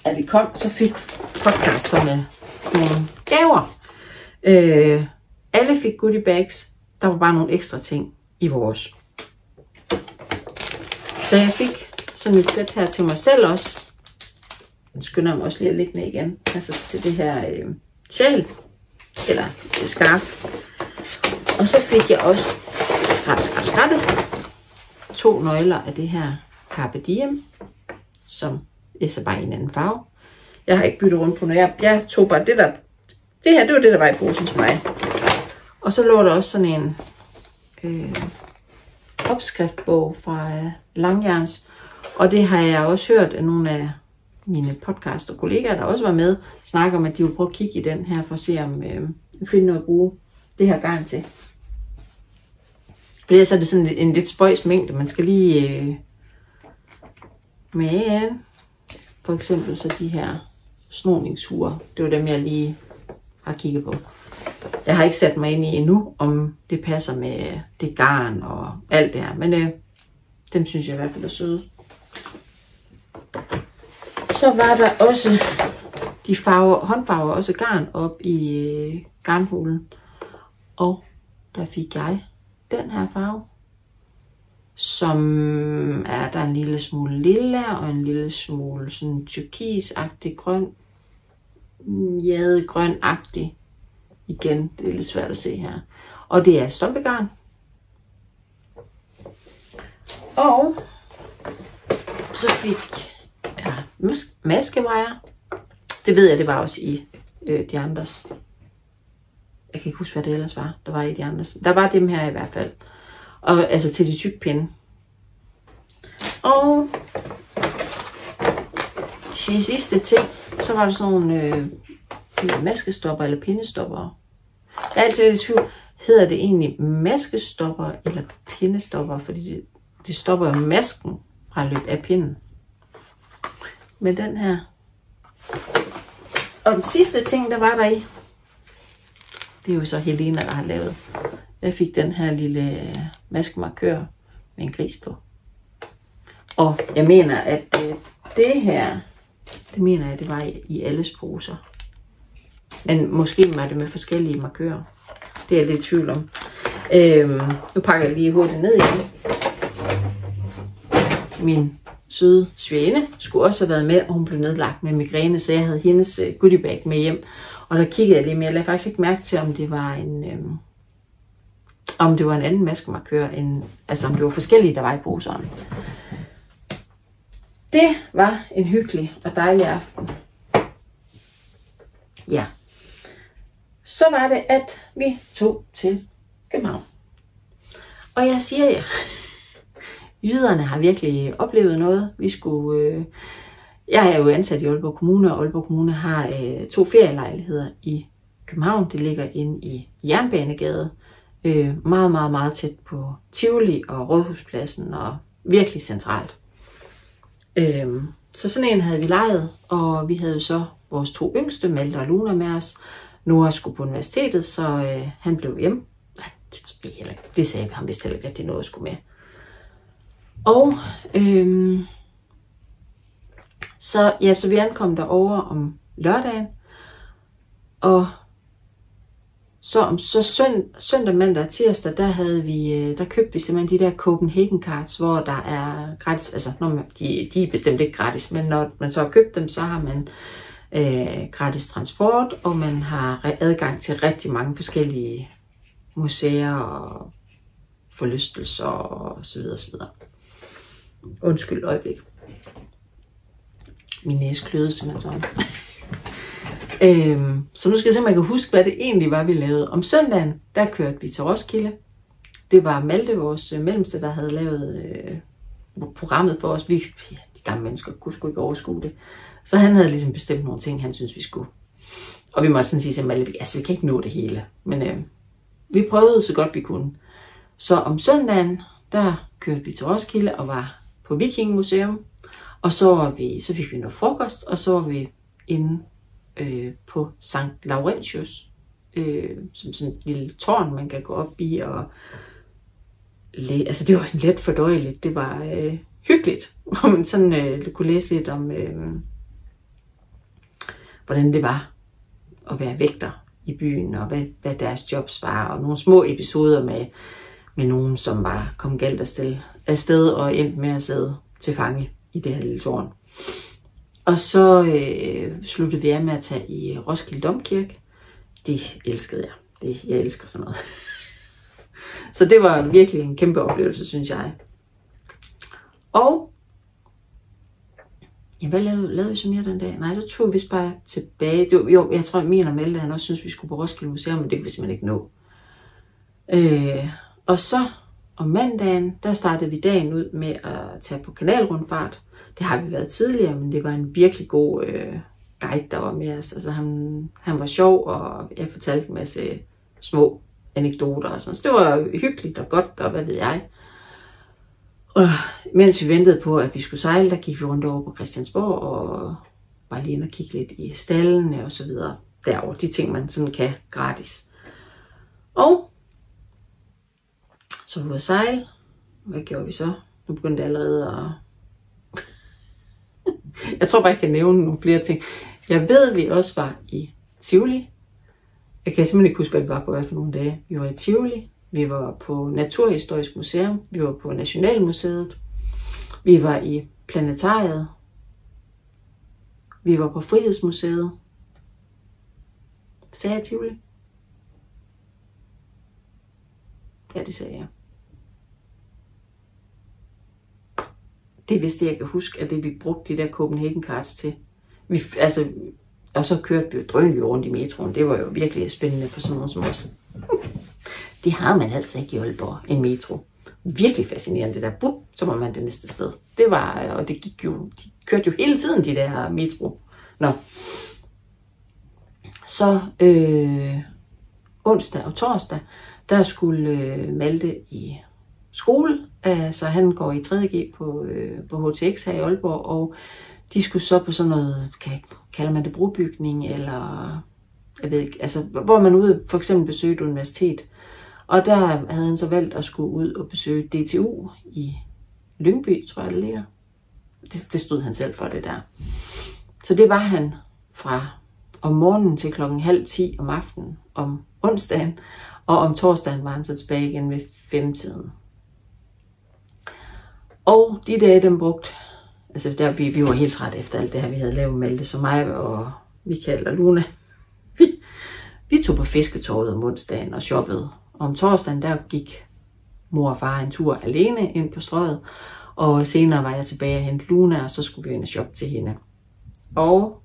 at vi kom, så fik podcasterne nogle gaver. Alle fik goodie bags. Der var bare nogle ekstra ting i vores. Så jeg fik sådan et sæt her til mig selv også. Jeg skynder mig også lige at lægge ned igen. Altså til det her sjal. Eller skarf. Og så fik jeg også skrætte. 2 nøgler af det her Carpe Diem. Som er så bare i en anden farve. Jeg har ikke byttet rundt på noget. Jeg tog bare det der. Det her, det var det, der var i posen til mig. Og så lå der også sådan en opskriftbog fra Langjerns. Og det har jeg også hørt af nogle af mine podcast og kollegaer, der også var med, snakke om, at de vil prøve at kigge i den her, for at se om finde noget at bruge det her garn til. Fordi så er det sådan en lidt spøjs mængde. Man skal lige med for eksempel så de her snoningshuer. Det var dem, jeg lige har kigget på. Jeg har ikke sat mig ind i endnu, om det passer med det garn og alt det her. Men dem synes jeg i hvert fald er søde. Så var der også de håndfarver, også garn op i garnhulen. Og der fik jeg den her farve, som er der en lille smule lilla og en lille smule sådan turkisagtig grøn, jadegrøn-agtig. Igen, det er lidt svært at se her. Og det er stompegarn. Og så fik jeg maskewire. Det ved jeg, det var også i de andres. Jeg kan ikke huske, hvad det ellers var, der var i de andres. Der var dem her i hvert fald. Og altså til de tykke pinde. Og de sidste ting, så var der sådan nogle maskestopper eller pindestopper. Jeg er altid lidt i tvivl. Hedder det egentlig maskestopper eller pindestopper? Fordi det stopper jo masken fra løb af pinden. Med den her. Og den sidste ting, der var der i, det er jo så Helena, der har lavet. Jeg fik den her lille maskemarkør med en gris på. Og jeg mener, at det her, det mener jeg, det var i alles poser. Men måske var det med forskellige markører. Det er jeg lidt i tvivl om. Nu pakker jeg lige hurtigt ned igen. Min søde svigerinde skulle også have været med, og hun blev nedlagt med migræne, så jeg havde hendes goodiebag med hjem. Og der kiggede jeg lige, men jeg lagde faktisk ikke mærke til, om det var en anden maskemarkør, altså om det var forskellige, der var i poseren. Det var en hyggelig og dejlig aften. Ja. Så var det, at vi tog til København. Og jeg siger jer, jyderne har virkelig oplevet noget. Jeg er jo ansat i Aalborg Kommune, og Aalborg Kommune har 2 ferielejligheder i København. Det ligger inde i Jernbanegade. Meget, meget, meget tæt på Tivoli og Rådhuspladsen, og virkelig centralt. Så sådan en havde vi lejet, og vi havde så vores 2 yngste, Malte og Luna, med os. Noah skulle på universitetet, så han blev hjemme. Det sagde vi ham vist heller ikke, at det noget skulle med. Og så vi ankom derover om lørdagen, og så søndag, mandag og tirsdag, der købte vi simpelthen de der Copenhagen cards, hvor der er gratis, altså de er bestemt ikke gratis, men når man så har købt dem, så har man gratis transport, og man har adgang til rigtig mange forskellige museer og forlystelser og så videre, så videre. Undskyld, øjeblik. Min næse kløede simpelthen sådan. Så nu skal jeg se, om jeg kan huske, hvad det egentlig var, vi lavede. Om søndagen, der kørte vi til Roskilde. Det var Malte, vores mellemste, der havde lavet programmet for os. Vi, de gamle mennesker, kunne sgu ikke overskue det. Så han havde ligesom bestemt nogle ting, han synes vi skulle. Og vi måtte sådan sige til Malte, altså vi kan ikke nå det hele. Men vi prøvede så godt vi kunne. Så om søndagen, der kørte vi til Roskilde og var på Vikingemuseum. Og så fik vi noget frokost, og så var vi inde på Sankt Laurentius, som sådan et lille tårn, man kan gå op i, og altså det var sådan let fordøjeligt, det var hyggeligt, hvor man sådan kunne læse lidt om, hvordan det var at være vægter i byen, og hvad deres jobs var, og nogle små episoder med nogen, som var kommet galt afsted og endte med at sidde til fange i det her lille tårn. Og så sluttede vi af med at tage i Roskilde Domkirke. Det elskede jeg. Jeg elsker sådan noget. Så det var virkelig en kæmpe oplevelse, synes jeg. Og ja, hvad lavede vi så mere den dag? Nej, så tog vi bare tilbage. Jo, jeg tror, at min og Malte, han også synes, vi skulle på Roskilde Museum, men det kunne vi simpelthen ikke nå. Og så om mandagen, der startede vi dagen ud med at tage på kanalrundfart. Det har vi været tidligere, men det var en virkelig god guide, der var med os. Altså han var sjov, og jeg fortalte en masse små anekdoter og sådan. Så det var hyggeligt og godt, og hvad ved jeg. Og mens vi ventede på, at vi skulle sejle, der gik vi rundt over på Christiansborg og var lige inde og kigge lidt i stallene og så videre. Derovre, de ting, man sådan kan gratis. Og så var vi ude at sejle. Hvad gjorde vi så? Nu begyndte det allerede at... Jeg tror bare, jeg kan nævne nogle flere ting. Jeg ved, at vi også var i Tivoli. Jeg kan simpelthen ikke huske, hvad vi var på hvad for nogle dage. Vi var i Tivoli. Vi var på Naturhistorisk Museum. Vi var på Nationalmuseet. Vi var i Planetariet. Vi var på Frihedsmuseet. Sagde jeg Tivoli? Ja, det sagde jeg. Det er vist det, jeg kan huske, at det vi brugte de der Copenhagen Cards til. Og så kørte vi drønligt rundt i metroen. Det var jo virkelig spændende for sådan nogen som os. Det har man altså ikke i Aalborg, en metro. Virkelig fascinerende det der. Bup, så var man det næste sted. Det var, og det gik jo, de kørte jo hele tiden, de der metro. Nå. Så onsdag og torsdag, der skulle Malte i skole. Så han går i 3.G på HTX her i Aalborg, og de skulle så på sådan noget, kalder man det brobygning, eller jeg ved ikke, altså hvor man ude for eksempel besøgte et universitet. Og der havde han så valgt at skulle ud og besøge DTU i Lyngby, tror jeg det ligger. Det stod han selv for det der. Så det var han fra om morgenen til 9:30 om aftenen om onsdagen, og om torsdagen var han så tilbage igen ved 5-tiden. Og de dage, dem brugte, altså der, vi var helt trætte efter alt det her, vi havde lavet med Malte, så mig og Michael og Luna. Vi tog på fisketorvet om onsdagen og shoppede. Og om torsdagen, der gik mor og far en tur alene ind på strøget. Og senere var jeg tilbage og hente Luna, og så skulle vi ind og shoppe til hende. Og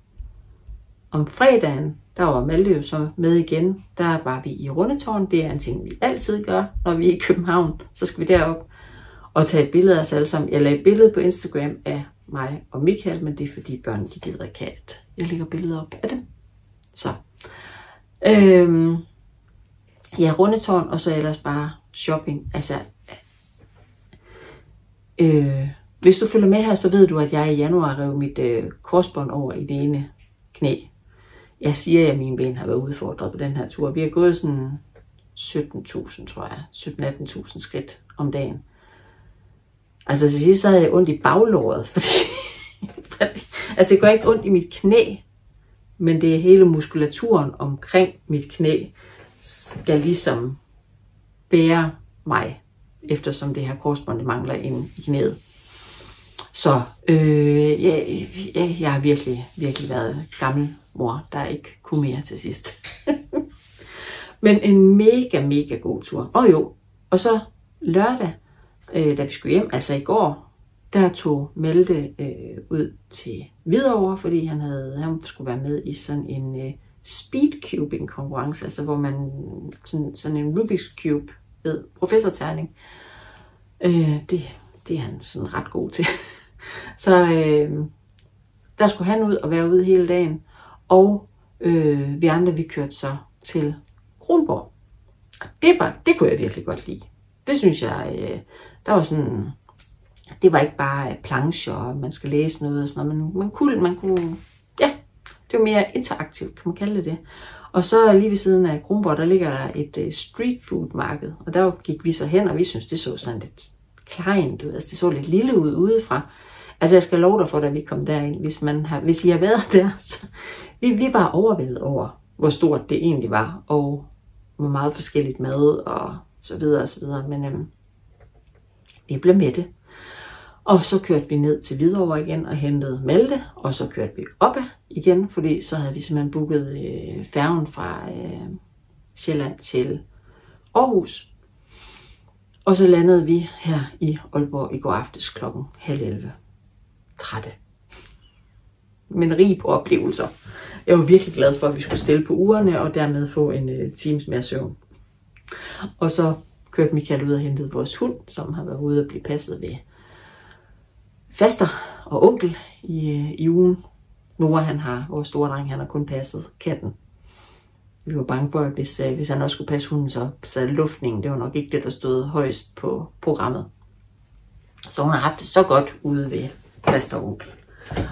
om fredagen, der var Malte jo så med igen. Der var vi i Rundetårn. Det er en ting, vi altid gør, når vi er i København. Så skal vi derop og tage et billede af os alle sammen. Jeg lagde et billede på Instagram af mig og Michael, men det er fordi børnene, de gider ikke, at jeg lægger billeder op af dem. Så. Ja, Rundetårn, og så ellers bare shopping. Altså, hvis du følger med her, så ved du, at jeg i januar rev mit korsbånd over i det ene knæ. Jeg siger, at mine ben har været udfordret på den her tur. Vi har gået sådan 17.000, tror jeg. 17-18.000 skridt om dagen. Altså til sidst så havde jeg ondt i baglåret, fordi altså det går ikke ondt i mit knæ, men det er hele muskulaturen omkring mit knæ, skal ligesom bære mig, eftersom det her korsbånd mangler inde i knæet. Så jeg har virkelig, virkelig været gammel mor, der ikke kunne mere til sidst. Men en mega, mega god tur. Og så lørdag, da vi skulle hjem, altså i går, der tog Malte ud til Hvidovre, fordi han skulle være med i sådan en speedcubing konkurrence, altså hvor man sådan en Rubik's Cube ved professorterning. Det er han sådan ret god til. Så der skulle han ud og være ude hele dagen, og vi andre, vi kørte så til Kronborg. Det kunne jeg virkelig godt lide. Det synes jeg, der var sådan, det var ikke bare plancher, og man skal læse noget og sådan noget, men man kunne, ja, det var mere interaktivt, kan man kalde det. Og så lige ved siden af Kronborg, der ligger der et street food marked, og der gik vi så hen, og vi synes, det så sådan lidt kleint ud, altså det så lidt lille ud udefra. Altså jeg skal love dig for, da vi kom derind, hvis I har været der, så vi var overvældet over, hvor stort det egentlig var, og hvor meget forskelligt mad, og så videre og så videre, men vi blev med det. Og så kørte vi ned til Hvidovre igen og hentede Malte, og så kørte vi op igen, fordi så havde vi simpelthen booket færgen fra Sjælland til Aarhus. Og så landede vi her i Aalborg i går aftes klokken 10:30. Trætte. Men rig på oplevelser. Jeg var virkelig glad for, at vi skulle stille på ugerne, og dermed få en times mere søvn. Og så kørte Michael ud og hentede vores hund, som har været ude og blive passet ved faster og onkel i ugen. Nora, vores store dreng, han har kun passet katten. Vi var bange for, at hvis han også skulle passe hunden, så luftningen, det var nok ikke det, der stod højst på programmet. Så hun har haft det så godt ude ved faster og onkel.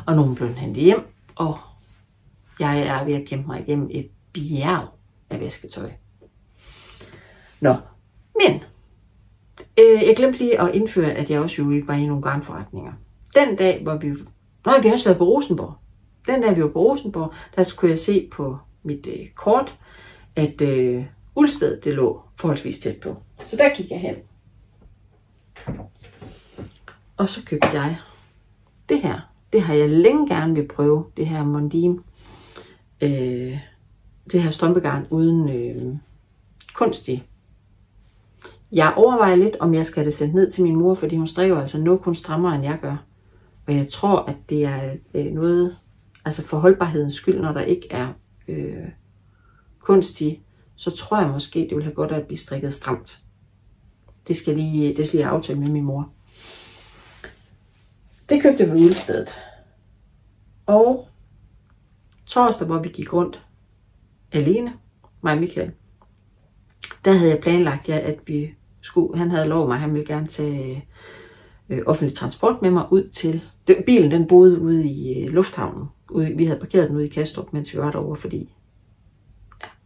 Og nu er hun blevet hentet hjem, og jeg er ved at kæmpe mig igennem et bjerg af vasketøj. Nå, men jeg glemte lige at indføre, at jeg også jo var i nogle garnforretninger. Den dag, hvor vi har også været på Rosenborg. Den dag, vi var på Rosenborg, der kunne jeg se på mit kort, at Ulsted, det lå forholdsvis tæt på. Så der gik jeg hen. Og så købte jeg det her. Det har jeg længe gerne vil prøve, det her Mondim. Det her strømpegarn uden kunstig. Jeg overvejer lidt, om jeg skal have det sendt ned til min mor, fordi hun strikker altså noget kun strammere, end jeg gør. Og jeg tror, at det er noget, altså for holdbarhedens skyld, når der ikke er kunstig, så tror jeg måske, det vil have godt at blive strikket stramt. Det skal jeg aftale med min mor. Det købte jeg ved Ulstedet. Og torsdag, hvor vi gik rundt alene, mig og Michael, der havde jeg planlagt, at han havde lovet mig, at han ville gerne tage offentlig transport med mig ud til, bilen den boede ude i lufthavnen. Vi havde parkeret den ude i Kastrup, mens vi var derovre, fordi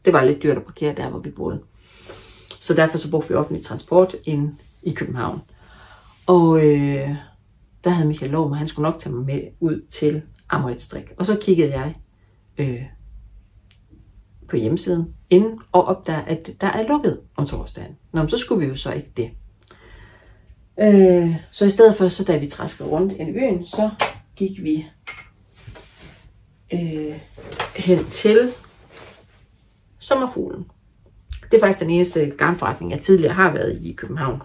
det var lidt dyrt at parkere der, hvor vi boede. Så derfor så brugte vi offentlig transport ind i København. Og der havde Michael lovet mig, at han skulle nok tage mig med ud til Amrit-strik. Og så kiggede jeg på hjemmesiden inden og opdagede, at der er lukket om torsdagen. Nå, så skulle vi jo så ikke det. Så i stedet for, så da vi traskede rundt i byen, så gik vi hen til Sommerfuglen. Det er faktisk den eneste garnforretning, jeg tidligere har været i København.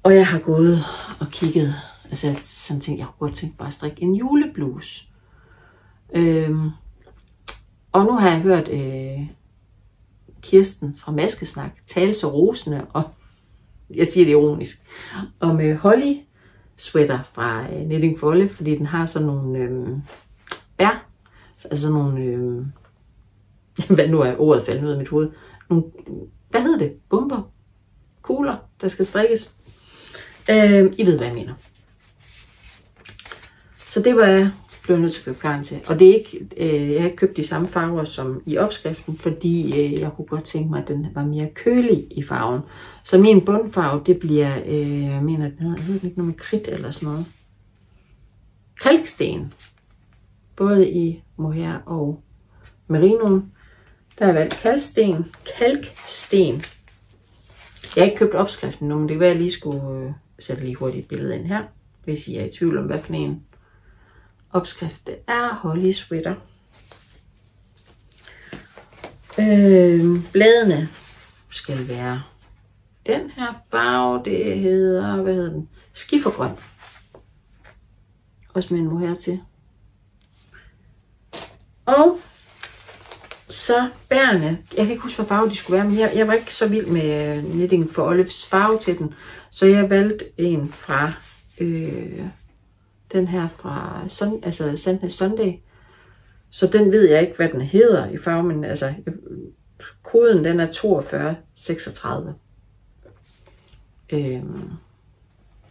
Og jeg har gået og kigget, altså sådan tænkte jeg kunne godt tænke bare at strikke en julebluse. Og nu har jeg hørt Kirsten fra Maskesnak tale så rosende, og jeg siger det ironisk, om Holly sweater fra Knitting for Olive, fordi den har sådan nogle bær, altså nogle, hvad nu er ordet faldet ud af mit hoved, nogle, hvad hedder det, bomber, kugler, der skal strikkes. I ved, hvad jeg mener. Så det var jeg blevet nødt til at købe garn til. Og det er ikke, jeg har ikke købt de samme farver som i opskriften, fordi jeg kunne godt tænke mig, at den var mere kølig i farven. Så min bundfarve, det bliver, jeg mener, den hedder ikke noget med kridt eller sådan noget. Kalksten. Både i mohair og merino. Der har valgt kalksten. Jeg har ikke købt opskriften nu, men det kan være, at jeg lige skulle sætte lige hurtigt et billede ind her, hvis I er i tvivl om, hvad for en opskrift det er. Holly sweater. Bladene skal være den her farve, det hedder, hvad hedder den? Skifergrøn. Også med en mohair til. Og så bærene. Jeg kan ikke huske, hvad farve de skulle være, men jeg var ikke så vild med Knitting for Olives farve til den. Så jeg valgte en fra den her fra Sandnes Sunday. Så den ved jeg ikke, hvad den hedder i farve, men altså koden den er 4236.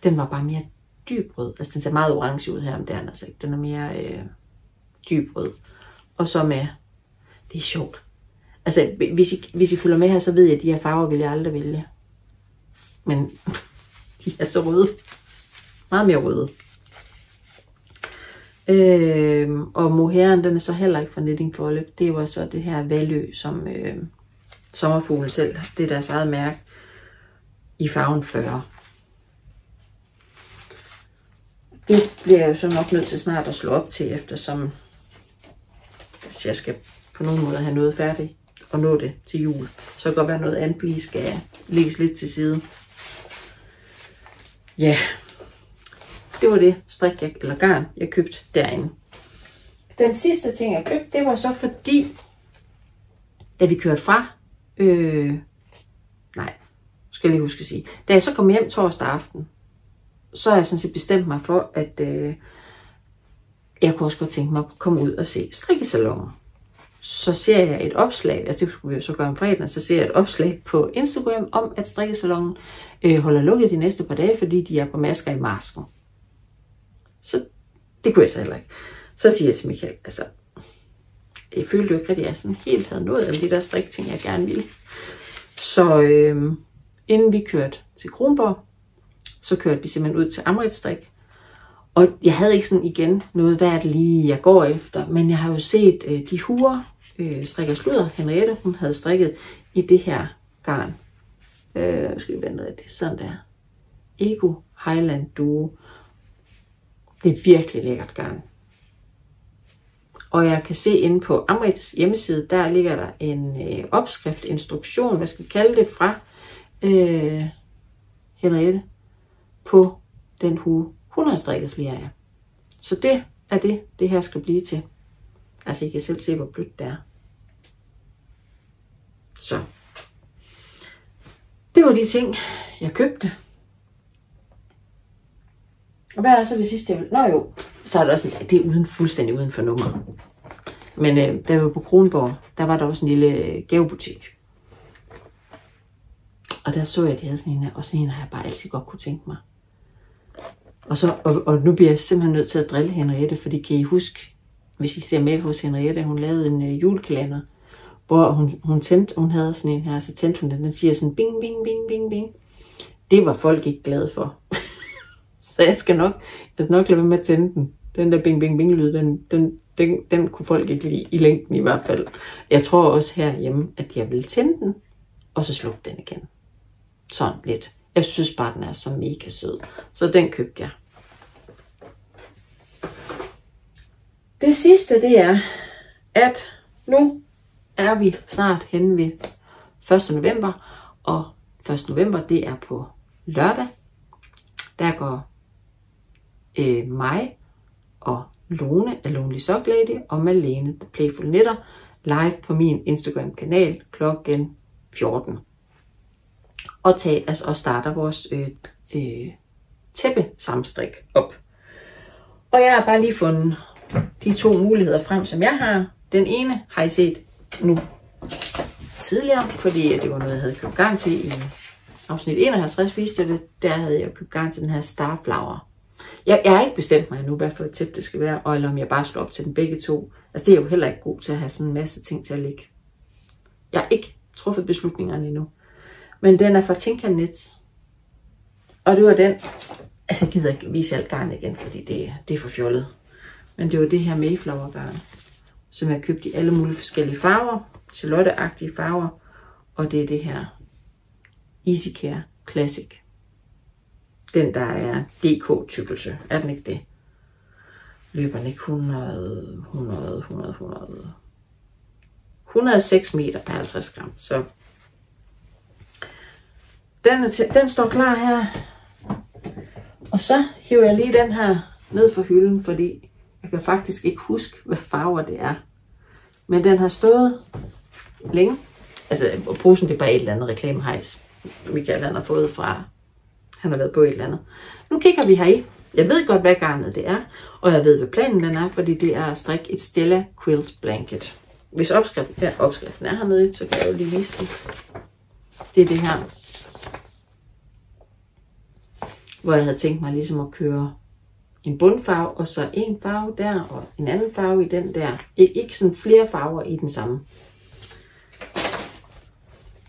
Den var bare mere dybrød. Altså den ser meget orange ud her, men det er den altså ikke. Den er mere dybrød. Og så med, det er sjovt. Altså hvis I følger med her, så ved jeg, at de her farver vil jeg aldrig vælge. Men de er altså røde. Meget mere røde. Og mohairen, den er så heller ikke fra Knitting for Olive. Det var så det her Valø, som Sommerfuglen selv, det er deres eget mærke, i farven 40. Det bliver jeg jo så nok nødt til snart at slå op til, eftersom jeg skal på nogen måde have noget færdigt og nå det til jul. Så kan godt være noget andet lige skal lægges lidt til side. Ja, det var det strik eller garn, jeg købte derinde. Den sidste ting, jeg købte, det var så fordi, da vi kørte fra, skal jeg lige huske at sige, da jeg så kom hjem torsdag aften, så har jeg sådan set bestemt mig for, at jeg kunne også godt tænke mig at komme ud og se strikkesalonen. Så ser jeg et opslag, altså det skulle vi jo så gøre om fredagen, så ser jeg et opslag på Instagram om, at strikkesalonen holder lukket de næste par dage, fordi de er på masker i marsken. Så det kunne jeg så heller ikke. Så siger jeg til Michael, altså, jeg følte jo ikke rigtig, at jeg sådan helt havde nået af de der strikting, jeg gerne ville. Så inden vi kørte til Kronborg, så kørte vi simpelthen ud til Amrit Strik. Og jeg havde ikke sådan igen noget, hvad er det lige, jeg går efter. Men jeg har jo set de huer, strikker sludder. Henriette, hun havde strikket i det her garn. Skal vi vende det? Sådan der. Ego Highland Duo. Det er virkelig lækkert garn. Og jeg kan se inde på Amrits hjemmeside, der ligger der en opskrift, instruktion, hvad skal vi kalde det, fra Henriette på den hue, hun har strikket flere af. Så det er det her skal blive til. Altså I kan selv se, hvor blødt det er. Så. Det var de ting, jeg købte. Og hvad er så det sidste, jeg vil? Nå jo, så er det også det er fuldstændig uden for nummer. Men da jeg var på Kronborg, der var der også en lille gavebutik. Og der så jeg, at de havde sådan en her, og sådan en har jeg bare altid godt kunne tænke mig. Og nu bliver jeg simpelthen nødt til at drille Henriette, fordi kan I huske, hvis I ser med hos Henriette, hun lavede en julekalender, hvor hun havde sådan en her, så tændte hun den siger sådan bing, bing, bing, bing, bing. Det var folk ikke glade for. Så jeg skal nok lade være med at tænde den. Den der bing, bing, bing lyd, den kunne folk ikke lide, i længden i hvert fald. Jeg tror også herhjemme, at jeg ville tænde den, og så slukke den igen. Sådan lidt. Jeg synes bare, den er så mega sød. Så den købte jeg. Det sidste, det er, at nu er vi snart henne ved 1. november. Og 1. november, det er på lørdag. Der går mig og Lone af Lonely Sock Lady og Malene The Playful Knitter live på min Instagram-kanal klokken 14. Og starter vores tæppe samstrik op. Og jeg har bare lige fundet de to muligheder frem, som jeg har. Den ene har I set nu tidligere, fordi det var noget, jeg havde købt garn til i afsnit 51, viste jeg det. Der havde jeg købt garn til den her Starflower. Jeg har ikke bestemt mig endnu, hvad for et tæppe det skal være, eller om jeg bare skal op til den begge to. Altså det er jo heller ikke god til at have sådan en masse ting til at ligge. Jeg har ikke truffet beslutningerne endnu. Men den er fra Tinka Knits. Og det var den, altså jeg gider ikke vise alt garn igen, fordi det er for fjollet. Men det var det her Mayflower garn, som jeg købte i alle mulige forskellige farver, Charlotte-agtige farver. Og det er det her Easy Care Classic. Den der er DK-tykkelse, er den ikke det? Løber den ikke 106 meter per 50 gram, så... den står klar her. Og så hiver jeg lige den her ned for hylden, fordi jeg kan faktisk ikke huske, hvad farver det er. Men den har stået længe. Altså, posen det er bare et eller andet reklamehejs. Michael han har fået fra, han har været på et eller andet. Nu kigger vi heri. Jeg ved godt, hvad garnet det er, og jeg ved, hvad planen den er, fordi det er at strikke et Stella Quilt Blanket. Hvis opskriften er hernede, så kan jeg jo lige vise den. Det er det her. Hvor jeg havde tænkt mig ligesom at køre en bundfarve, og så en farve der, og en anden farve i den der. Ikke sådan flere farver i den samme.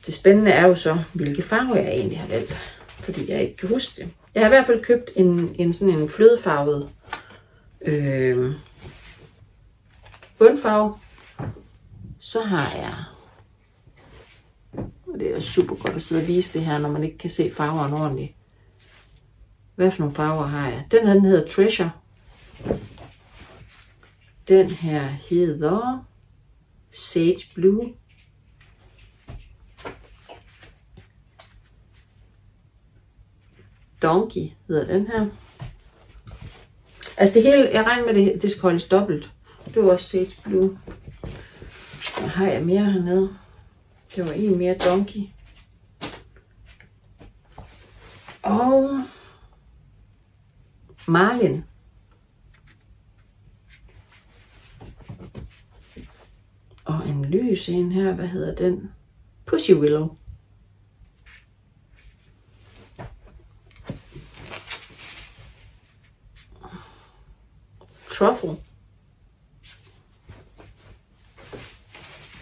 Det spændende er jo så, hvilke farver jeg egentlig har valgt, fordi jeg ikke kan huske det. Jeg har i hvert fald købt sådan en flødefarvet bundfarve. Så har jeg, og det er super godt at sidde og vise det her, når man ikke kan se farverne ordentligt. Hvad for nogle farver har jeg? Den her den hedder Treasure. Den her hedder Sage Blue. Donkey hedder den her. Altså det hele, jeg regner med det skal holdes dobbelt. Det var også Sage Blue. Hvad har jeg mere hernede? Det var en mere Donkey. Og Marlin. Og en lys en her, hvad hedder den? Pussy Willow. Truffle.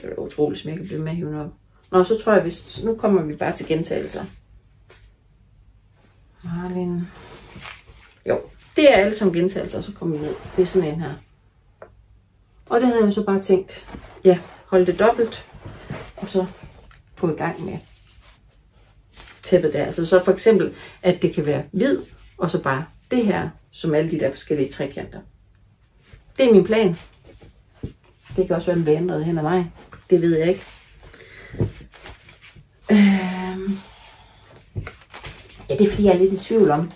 Det er utroligt, som jeg kan blive med hiven op. Nå, så tror jeg, nu kommer vi bare til gentagelser. Marlin. Jo, det er alle som gentagelser, så kommer vi ned. Det er sådan en her. Og det havde jeg jo så bare tænkt, ja, hold det dobbelt, og så gå i gang med tæppet der. Altså så for eksempel, at det kan være hvid, og så bare det her, som alle de der forskellige trekanter. Det er min plan. Det kan også være, at den bliver ændret hen ad vejen. Det ved jeg ikke. Ja, det er fordi, jeg er lidt i tvivl om.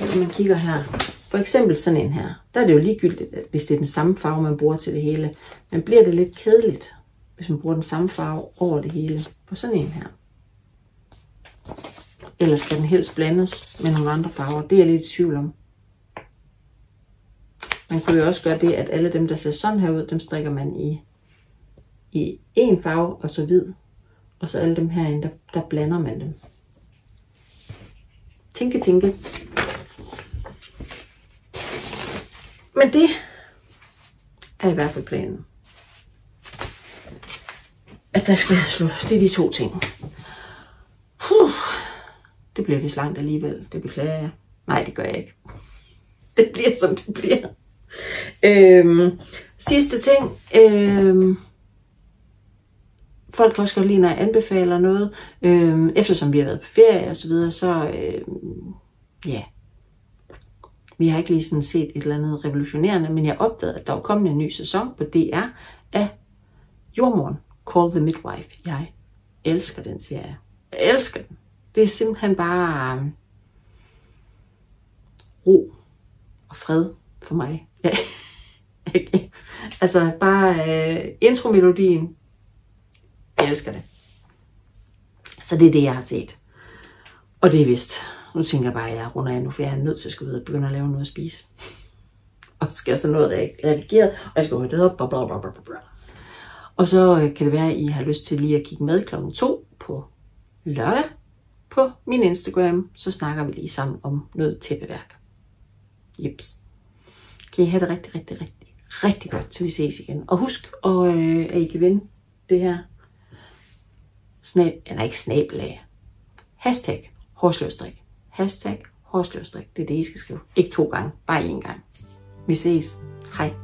Når man kigger her. For eksempel sådan en her. Der er det jo ligegyldigt, hvis det er den samme farve, man bruger til det hele. Men bliver det lidt kedeligt, hvis man bruger den samme farve over det hele. På sådan en her. Eller skal den helst blandes med nogle andre farver? Det er jeg lidt i tvivl om. Man kunne jo også gøre det, at alle dem, der ser sådan her ud, dem strikker man i en farve, og så hvid. Og så alle dem herinde, der blander man dem. Tænke. Men det er i hvert fald planen. At der skal jeg slå. Det er de to ting. Det bliver vist langt alligevel. Det beklager jeg. Nej, det gør jeg ikke. Det bliver, som det bliver. Sidste ting. Folk kan også godt lide, når jeg anbefaler noget. Eftersom vi har været på ferie og så videre, så ja. Vi har ikke lige sådan set et eller andet revolutionerende, men jeg opdagede, at der var kommet en ny sæson på DR af Jordemoderen, Call the Midwife. Jeg elsker den serie. Jeg elsker den. Det er simpelthen bare ro og fred for mig. Altså bare intromelodien. Jeg elsker det. Så det er det, jeg har set. Og det er vist. Nu tænker jeg bare, at jeg runder af nu, for jeg er nødt til at skulle ud og begynde at lave noget at spise. Og så skal jeg så noget redigeret, og jeg skal holde det op. Og så kan det være, at I har lyst til lige at kigge med 2:00 på lørdag på min Instagram. Så snakker vi lige sammen om noget tæppeværk. Jeps. Kan I have det rigtig godt, til vi ses igen. Og husk, at I kan vinde det her #, Horsløvstrik. #Horsløvstrik. Det er det, I skal skrive. Ikke 2 gange, bare 1 gang. Vi ses. Hej.